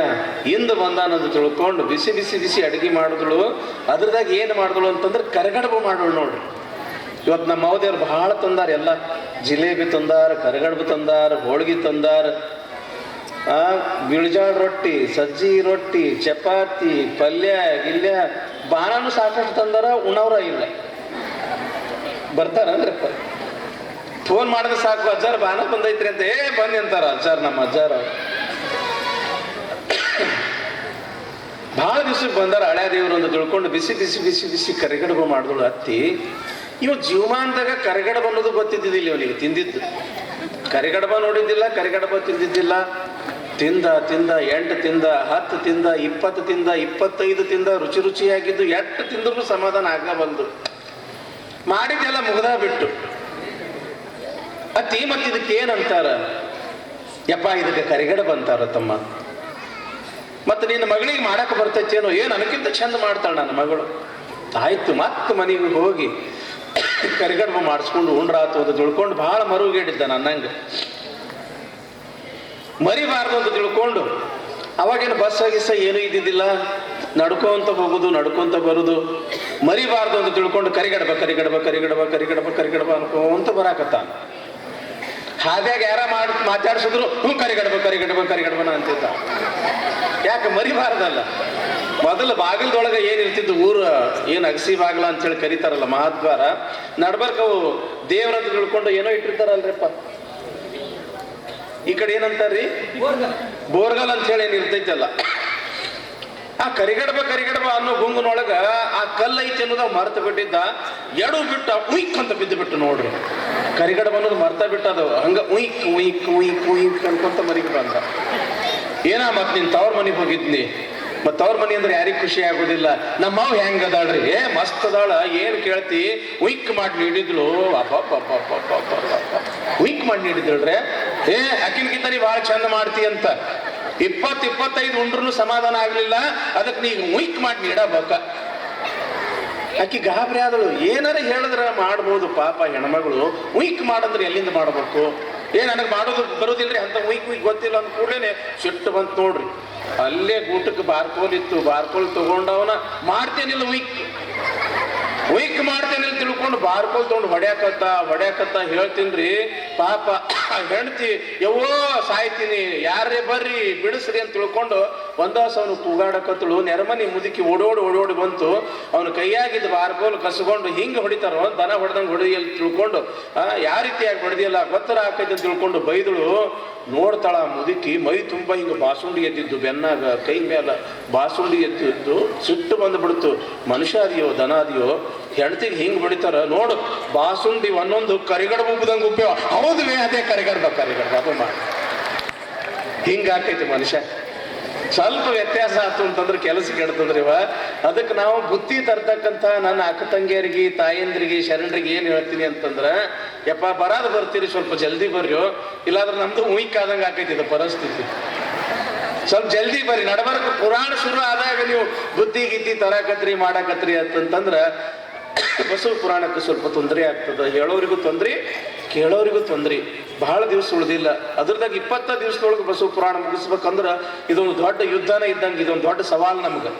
[SPEAKER 1] ಇಂದ ಬಂದ ಅನ್ನೋದು ತಿಳ್ಕೊಂಡು ಬಿಸಿ ಬಿಸಿ ಬಿಸಿ ಅಡುಗೆ ಮಾಡಿದಳು. ಅದ್ರದಾಗ ಏನು ಮಾಡಿದಳು ಅಂತಂದ್ರೆ ಕರಗಡಬು ಮಾಡೋಳು ನೋಡ್ರಿ. ಇವತ್ತು ನಮ್ಮ ಮಹೋದಯರು ಭಾಳ ತಂದಾರ, ಎಲ್ಲ ಜಿಲೇಬಿ ತಂದಾರ, ಕರಗಡಬು ತಂದಾರ, ಹೋಳ್ಗಿ ತಂದಾರ, ಬಿಳಿಜಾಳ ರೊಟ್ಟಿ, ಸಜ್ಜಿ ರೊಟ್ಟಿ, ಚಪಾತಿ, ಪಲ್ಯ ಗಿಲ್ಯ ಬಾಣನು ಸಾಕಷ್ಟು ತಂದಾರ. ಉಣವ್ರ ಇಲ್ಲ, ಬರ್ತಾರನ್ರಪ್ಪ. ಫೋನ್ ಮಾಡಿದ್ರೆ ಸಾಕು, ಅಜ್ಜಾರ ಬಾನ ಬಂದೈತ್ರಿ ಅಂತ. ಬನ್ನಿ ಅಂತಾರ ಅಜ್ಜಾರ, ನಮ್ಮ ಅಜ್ಜಾರ. ಭಾಳ ದಿವ್ಸಕ್ಕೆ ಬಂದಾರ ಹಳ್ಯಾ ದೇವ್ರು ಅಂತ ತಿಳ್ಕೊಂಡು ಬಿಸಿ ಬಿಸಿ ಬಿಸಿ ಬಿಸಿ ಕರಿಗಡಬು ಮಾಡಿದಳು ಅತ್ತಿ. ಇವ ಜೀವಮಾನದಾಗ ಕರಿಗಡಬ ಅನ್ನೋದು ಗೊತ್ತಿದ್ದಿಲ್ಲ ಇವನಿಗೆ. ತಿಂದಿದ್ದು ಕರಿಗಡಬ ನೋಡಿದ್ದಿಲ್ಲ, ಕರಿಗಡಬ ತಿಂದಿದ್ದಿಲ್ಲ. ತಿಂದ 8 ತಿಂದ, 10 ತಿಂದ, 20 ತಿಂದ, 25 ತಿಂದ. ರುಚಿ ರುಚಿಯಾಗಿದ್ದು ಎಷ್ಟು ತಿಂದ್ರು ಸಮಾಧಾನ ಆಗಬಲ್ದು. ಮಾಡಿದ್ದೆಲ್ಲ ಮುಗ್ದ ಬಿಟ್ಟು ಅತ್ತಿ ಮತ್ತೆ ಇದಕ್ಕೆ ಏನಂತಾರ? ಯಪ್ಪ ಇದಕ್ಕೆ ಕರಿಗಡಬ ಅಂತಾರ ತಮ್ಮ. ಮತ್ತೆ ನಿನ್ನ ಮಗಳಿಗೆ ಮಾಡಕ್ಕೆ ಬರ್ತೈತೇನೋ? ಏನು ನನಗಿಂತ ಚಂದ ಮಾಡ್ತಾಳೆ ನನ್ನ ಮಗಳು. ಆಯ್ತು, ಮತ್ತೆ ಮನೆಗೆ ಹೋಗಿ ಕರಿಗಡಬ ಮಾಡಿಸ್ಕೊಂಡು ಉಂಡ್ರಾತು ಅಂತ ತಿಳ್ಕೊಂಡು ಭಾಳ ಮರುಗೇಡಿದ್ದ ನನ್ನಂಗೆ. ಮರಿಬಾರ್ದು ಅಂತ ತಿಳ್ಕೊಂಡು ಅವಾಗೇನು ಬಸ್ ಗಿಸ್ಸ ಏನೂ ಇದ್ದಿದ್ದಿಲ್ಲ, ನಡ್ಕೊಂತ ಹೋಗುದು ನಡ್ಕೊಂತ ಬರುದು. ಮರಿಬಾರ್ದು ಅಂತ ತಿಳ್ಕೊಂಡು ಕರಿಗಡಬ ಕರಿಗಡಬ ಕರಿಗಡಬ ಕರಿಗಡಬ ಕರಿಗಡಬ ಅನ್ಕೊಂತ ಬರಾಕತ್ತಾನ. ಹಾದ್ಯಾಗ ಯಾರ ಮಾತಾಡ್ಸಿದ್ರು ಕರಿಗಡಬ ಕರಿಗಡಬ ಕರಿಗಡಬನ ಅಂತಿದ್ದ. ಯಾಕೆ ಮರಿಬಾರ್ದಲ್ಲ? ಮೊದಲು ಬಾಗಿಲದೊಳಗೆ ಏನಿರ್ತಿದ್ದು, ಊರ ಏನು ಅಗಸಿ ಬಾಗಿಲ ಅಂತೇಳಿ ಕರೀತಾರಲ್ಲ, ಮಹಾದ್ವಾರ ನಡ್ಬರ್ಕವು ದೇವ್ರಂತ ತಿಳ್ಕೊಂಡು ಏನೋ ಇಟ್ಟಿರ್ತಾರಲ್ರಿಪ್ಪ. ಈ ಕಡೆ ಏನಂತಾರ್ರಿ, ಬೋರ್ಗಲ್ ಅಂತ ಹೇಳಿ ಏನ್ ಇರ್ತೈತಲ್ಲ, ಆ ಕರಿಗಡಬ ಕರಿಗಡಬ ಅನ್ನೋ ಗುಂಗುನೊಳಗ ಆ ಕಲ್ಲು ಐತಿ ಅನ್ನೋದ ಮರ್ತ ಬಿಟ್ಟಿದ್ದ. ಎಡು ಬಿಟ್ಟ ಉಯ್ಕ್ ಅಂತ ಬಿದ್ದು ಬಿಟ್ಟು ನೋಡ್ರಿ. ಕರಿಗಡಬ ಅನ್ನೋದು ಮರ್ತ ಬಿಟ್ಟದ. ಹಂಗ ಉಯ್ಕ್ ಉಯ್ಕ್ ಉಯ್ಕ್ ಉಯ್ಕ್ ಅನ್ಕೊಂತ ಮರಿಗೆ ಬಂದ. ಏನ ಮತ್ ನಿನ್ ತವ್ರ ಮನೆಗೆ ಹೋಗಿದ್ನಿ. ಮತ್ ತವ್ರ ಮನೆ ಅಂದ್ರೆ ಯಾರಿಗ್ ಖುಷಿ ಆಗೋದಿಲ್ಲ. ನಮ್ಮವ್ ಹೆಂಗ ಅದಾಳ್ರಿ, ಮಸ್ತ್ ಅದಾಳ, ಏನ್ ಕೇಳ್ತಿ, ಉಯ್ಕ್ ಮಾಡಿ ನೀಡಿದ್ಲು. ಉಯ್ಕ್ ಮಾಡಿ ನೀಡಿದ್ರಿ. ಅಕ್ಕಿನ್ಕಿಂತ ನೀ ಭಾಳ ಚಂದ ಮಾಡ್ತಿ ಅಂತ 20-25 ಉಂಡ್ರು ಸಮಾಧಾನ ಆಗ್ಲಿಲ್ಲ. ಅದಕ್ಕೆ ನೀ ಉಯ್ಕ್ ಮಾಡಿ ನೀಡಬೇಕ. ಆಕಿ ಗಾಬರಿ ಆದಳು. ಏನಾರ ಹೇಳಿದ್ರ ಮಾಡ್ಬೋದು ಪಾಪ ಹೆಣ್ಮಗಳು. ಉಯ್ಕ್ ಮಾಡಂದ್ರೆ ಎಲ್ಲಿಂದ ಮಾಡ್ಬೇಕು? ನನಗೆ ಮಾಡೋದು ಬರೋದಿಲ್ರಿ ಅಂತ ಉಯ್ಕ್ ಉಯ್ಕ್ ಗೊತ್ತಿಲ್ಲ ಅಂದ ಕೂಡಲೇ ಸಿಟ್ಟು ಬಂತು ನೋಡ್ರಿ. ಅಲ್ಲೇ ಗೂಟಕ್ಕೆ ಬಾರ್ಕೋಲ್ ಇತ್ತು, ಬಾರ್ಕೋಲ್ ತಗೊಂಡವನ ಮಾಡ್ತೇನಿಲ್ಲ ಉಯ್ಕ್ ಉಯ್ಕ್ ಮಾಡ್ತೇನಿಲ್ಲ ತಿಳ್ಕೊಂಡು ಬಾರ್ಕೋಲ್ ತೊಗೊಂಡು ಹೊಡ್ಯಾಕತ್ತ ಹೇಳ್ತೀನ್ರಿ. ಪಾಪ ಹೆಂಡತಿ ಯವ್ವೋ ಸಾಯ್ತೀನಿ ಯಾರೇ ಬರ್ರಿ ಬಿಡಿಸ್ರಿ ಅಂತ ತಿಳ್ಕೊಂಡು ಒಂದಾಸ ಅವನು ಕೂಗಾಡಕತ್ತಳು. ನೆರಮನಿ ಮುದುಕಿ ಓಡೋಡಿ ಬಂತು. ಅವನು ಕೈಯಾಗಿದ್ದ ಬಾರ್ಕೋಲ್ ಕಸ್ಕೊಂಡು ಹಿಂಗೆ ಹೊಡಿತಾರೋ ದನ ಹೊಡೆದಂಗೆ ಹೊಡೆದಿಯಲ್ಲಿ ತಿಳ್ಕೊಂಡು ಯಾವ ರೀತಿಯಾಗಿ ಹೊಡೆದಿಲ್ಲ ಗೊತ್ತರ ಹಾಕೈತೆ ಅಂತ ತಿಳ್ಕೊಂಡು ಬೈದಳು. ನೋಡ್ತಾಳ ಮುದುಕಿ ಮೈ ತುಂಬ ಹಿಂಗೆ ಬಾಸುಂಡಿ ಎದ್ದಿದ್ದು ಬೆನ್ನಾಗ ಕೈ ಮೇಲೆ ಬಾಸುಂಡಿ ಎದ್ದಿದ್ದು ಸಿಟ್ಟು ಬಂದ್ಬಿಡ್ತು. ಮನುಷ್ಯ ಅದಿಯೋ ದನ ಅದಿಯೋ ಹೆಂಡತಿಗೆ ಹಿಂಗೆ ಹೊಡಿತಾರ ನೋಡು ಬಾಸುಂಡಿ ಒಂದೊಂದು ಕರಿಗಡ ಉಬ್ಬದಂಗೆ ಉಪ್ಪೇವ. ಹೌದು ಅದೇ ಕರಿಗಡ್ಬ ಅದು ಮಾಡಿ ಹಿಂಗಾಕೈತಿ ಮನುಷ್ಯ. ಸ್ವಲ್ಪ ವ್ಯತ್ಯಾಸ ಆಯ್ತು ಅಂತಂದ್ರೆ ಕೆಲಸ ಕೆಡ್ತದ್ರಿ ಅದಕ್ಕೆ ನಾವು ಬುದ್ಧಿ ತರ್ತಕ್ಕಂಥ ನನ್ನ ಅಕ್ಕ ತಂಗಿಯರಿಗೆ ತಾಯಂದ್ರಿಗೆ ಶರಣರಿಗೆ ಏನು ಹೇಳ್ತೀನಿ ಅಂತಂದ್ರೆ ಯಪ್ಪ ಬರಾದ ಬರ್ತೀರಿ ಸ್ವಲ್ಪ ಜಲ್ದಿ ಬರ್ರಿ, ಇಲ್ಲಾಂದ್ರೆ ನಮ್ದು ಉಯಿಕ್ ಆದಂಗೆ ಆಕೈತಿ ಇದು ಪರಿಸ್ಥಿತಿ. ಸ್ವಲ್ಪ ಜಲ್ದಿ ಬರ್ರಿ. ನಡಬರ್ಕ ಪುರಾಣ ಶುರು ಆದಾಗ ನೀವು ಬುದ್ಧಿ ಗಿದ್ದಿ ತರಾಕತ್ರಿ ಮಾಡಾಕತ್ರಿ ಅಂತಂದ್ರೆ ಬಸವ ಪುರಾಣಕ್ಕೆ ಸ್ವಲ್ಪ ತೊಂದರೆ ಆಗ್ತದೆ. ಹೇಳೋರಿಗೂ ತೊಂದರೆ ಕೇಳೋರಿಗೂ ತೊಂದರೆ. ಬಹಳ ದಿವಸ ಉಳಿದಿಲ್ಲ. ಅದ್ರದಾಗ 20 ದಿವಸದೊಳಗೆ ಬಸವ ಪುರಾಣ ಮುಗಿಸ್ಬೇಕಂದ್ರೆ ಇದೊಂದು ದೊಡ್ಡ ಯುದ್ಧನೇ ಇದ್ದಂಗೆ, ಇದೊಂದು ದೊಡ್ಡ ಸವಾಲು ನಮ್ಗೆ.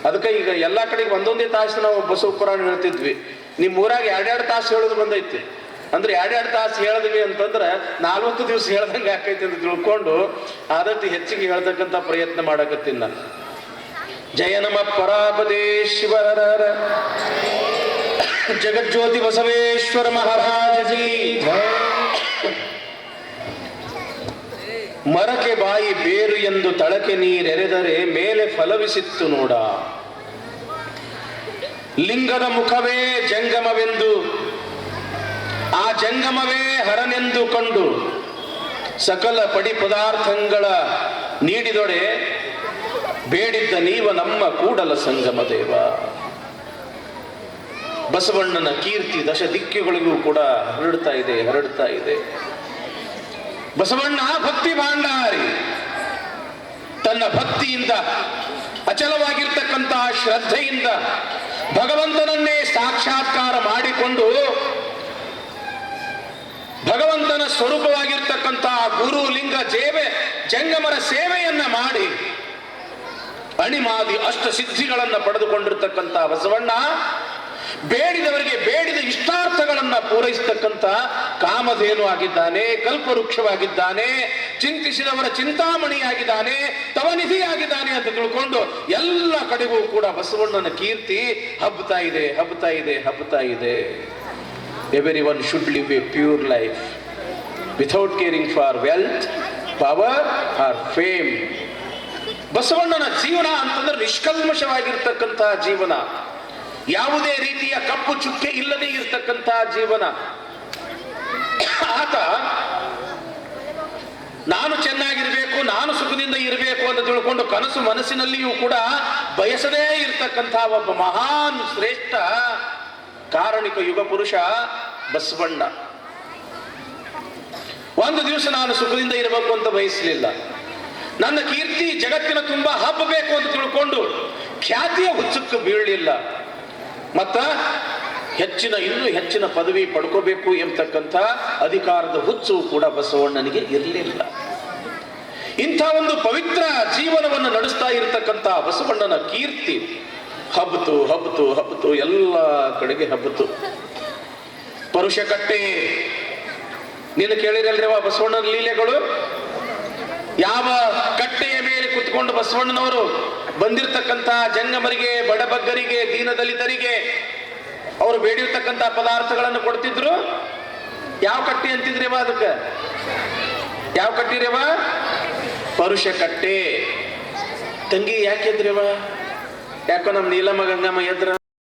[SPEAKER 1] ಅದಕ್ಕೆ ಈಗ ಎಲ್ಲ ಕಡೆಗೆ ಒಂದೊಂದೇ ತಾಸು ನಾವು ಬಸವ ಪುರಾಣ ಹೇಳ್ತಿದ್ವಿ. ನಿಮ್ಮ ಊರಾಗ 2 ತಾಸು ಹೇಳೋದು ಬಂದೈತಿ. ಅಂದ್ರೆ 2 ತಾಸು ಹೇಳಿದ್ವಿ ಅಂತಂದ್ರೆ 40 ದಿವಸ ಹೇಳ್ದಂಗೆ ಆಕೈತಿ ಅಂತ ತಿಳ್ಕೊಂಡು ಆದಷ್ಟು ಹೆಚ್ಚಿಗೆ ಹೇಳ್ತಕ್ಕಂಥ ಪ್ರಯತ್ನ ಮಾಡಕತ್ತೀನಿ ನಾನು. ಜಯ ನಮ ಪರಾಪದೇಶ್ವರ ಜಗಜ್ಯೋತಿ ಬಸವೇಶ್ವರ ಮಹಾರಾಜಿ. ಮರಕೆ ಬಾಯಿ ಬೇರು ಎಂದು ತಳಕೆ ನೀರೆರೆದರೆ ಮೇಲೆ ಫಲವಿಸಿತ್ತು ನೋಡ. ಲಿಂಗದ ಮುಖವೇ ಜಂಗಮವೆಂದು ಆ ಜಂಗಮವೇ ಹರನೆಂದು ಕಂಡು ಸಕಲ ಪಡಿ ಪದಾರ್ಥಗಳ ನೀಡಿದೊಡೆ ಬೇಡಿದ್ದ ನೀವ ನಮ್ಮ ಕೂಡಲ ಸಂಗಮ ದೇವ. ಬಸವಣ್ಣನ ಕೀರ್ತಿ ದಶ ದಿಕ್ಕುಗಳಿಗೂ ಕೂಡ ಹರಡ್ತಾ ಇದೆ. ಬಸವಣ್ಣ ಭಕ್ತಿ ಭಾಂಡಾರಿ. ತನ್ನ ಭಕ್ತಿಯಿಂದ ಅಚಲವಾಗಿರ್ತಕ್ಕಂತಹ ಶ್ರದ್ಧೆಯಿಂದ ಭಗವಂತನನ್ನೇ ಸಾಕ್ಷಾತ್ಕಾರ ಮಾಡಿಕೊಂಡು ಭಗವಂತನ ಸ್ವರೂಪವಾಗಿರ್ತಕ್ಕಂತಹ ಗುರು ಲಿಂಗ ಜಂಗಮರ ಸೇವೆಯನ್ನ ಮಾಡಿ ಅಣಿಮಾದಿ ಅಷ್ಟ ಸಿದ್ಧಿಗಳನ್ನ ಪಡೆದುಕೊಂಡಿರ್ತಕ್ಕಂಥ ಬಸವಣ್ಣ ಬೇಡಿದವರಿಗೆ ಬೇಡಿದ ಇಷ್ಟಾರ್ಥಗಳನ್ನ ಪೂರೈಸತಕ್ಕಂಥ ಕಾಮಧೇನು ಆಗಿದ್ದಾನೆ, ಕಲ್ಪವೃಕ್ಷವಾಗಿದ್ದಾನೆ, ಚಿಂತಿಸಿದವರ ಚಿಂತಾಮಣಿಯಾಗಿದ್ದಾನೆ, ತವನಿಧಿಯಾಗಿದ್ದಾನೆ ಅಂತ ತಿಳ್ಕೊಂಡು ಎಲ್ಲ ಕಡೆಗೂ ಕೂಡ ಬಸವಣ್ಣನ ಕೀರ್ತಿ ಹಬ್ಬತಾ ಇದೆ. Everyone should live a pure life without caring for wealth, power or fame. ಬಸವಣ್ಣನ ಜೀವನ ಅಂತಂದ್ರೆ ನಿಷ್ಕಲ್ಮಶವಾಗಿರ್ತಕ್ಕಂತಹ ಜೀವನ, ಯಾವುದೇ ರೀತಿಯ ಕಪ್ಪು ಚುಕ್ಕೆ ಇಲ್ಲದೆ ಇರತಕ್ಕಂತಹ ಜೀವನ. ಆತ ನಾನು ಚೆನ್ನಾಗಿರ್ಬೇಕು, ನಾನು ಸುಖದಿಂದ ಇರಬೇಕು ಅಂತ ತಿಳ್ಕೊಂಡು ಕನಸು ಮನಸ್ಸಿನಲ್ಲಿಯೂ ಕೂಡ ಬಯಸದೇ ಇರತಕ್ಕಂತಹ ಒಬ್ಬ ಮಹಾನ್ ಶ್ರೇಷ್ಠ ಕಾರಣಿಕ ಯುಗ ಪುರುಷ ಬಸವಣ್ಣ. ಒಂದು ದಿವಸ ನಾನು ಸುಖದಿಂದ ಇರಬೇಕು ಅಂತ ಬಯಸಲಿಲ್ಲ. ನನ್ನ ಕೀರ್ತಿ ಜಗತ್ತಿನ ತುಂಬಾ ಹಬ್ಬಬೇಕು ಅಂತ ತಿಳ್ಕೊಂಡು ಖ್ಯಾತಿಯ ಹುಚ್ಚಕ್ಕೆ ಬೀಳಲಿಲ್ಲ. ಮತ್ತ ಇನ್ನೂ ಹೆಚ್ಚಿನ ಪದವಿ ಪಡ್ಕೋಬೇಕು ಎಂಬತಕ್ಕಂಥ ಅಧಿಕಾರದ ಹುಚ್ಚು ಕೂಡ ಬಸವಣ್ಣನಿಗೆ ಇರಲಿಲ್ಲ. ಇಂಥ ಒಂದು ಪವಿತ್ರ ಜೀವನವನ್ನು ನಡೆಸ್ತಾ ಇರತಕ್ಕಂಥ ಬಸವಣ್ಣನ ಕೀರ್ತಿ ಹಬ್ಬತು ಎಲ್ಲ ಕಡೆಗೆ ಹಬ್ಬತು. ಪರುಷ ಕಟ್ಟೆ ನೀನು ಕೇಳಿರಲ್ರಿವ ಬಸವಣ್ಣನ ಲೀಲೆಗಳು. ಯಾವ ಕಟ್ಟೆಯ ಮೇಲೆ ಕುತ್ಕೊಂಡು ಬಸವಣ್ಣನವರು ಬಂದಿರತಕ್ಕಂಥ ಜಂಗಮರಿಗೆ, ಬಡಬಗ್ಗರಿಗೆ, ದೀನದಲಿತರಿಗೆ ಅವರು ಬೇಡಿರ್ತಕ್ಕಂಥ ಪದಾರ್ಥಗಳನ್ನು ಕೊಡ್ತಿದ್ರು. ಯಾವ ಕಟ್ಟೆ ಅಂತಿದ್ರೇವ ಅದಕ್ಕೆ? ಯಾವ ಕಟ್ಟಿರೇವ? ಪರುಷ ಕಟ್ಟೆ. ತಂಗಿ ಯಾಕೆ ಎದ್ರೇವ? ಯಾಕೋ ನಮ್ಮ ನೀಲಮ್ಮ ಗಂಗಮ್ಮ ಎದ್ರ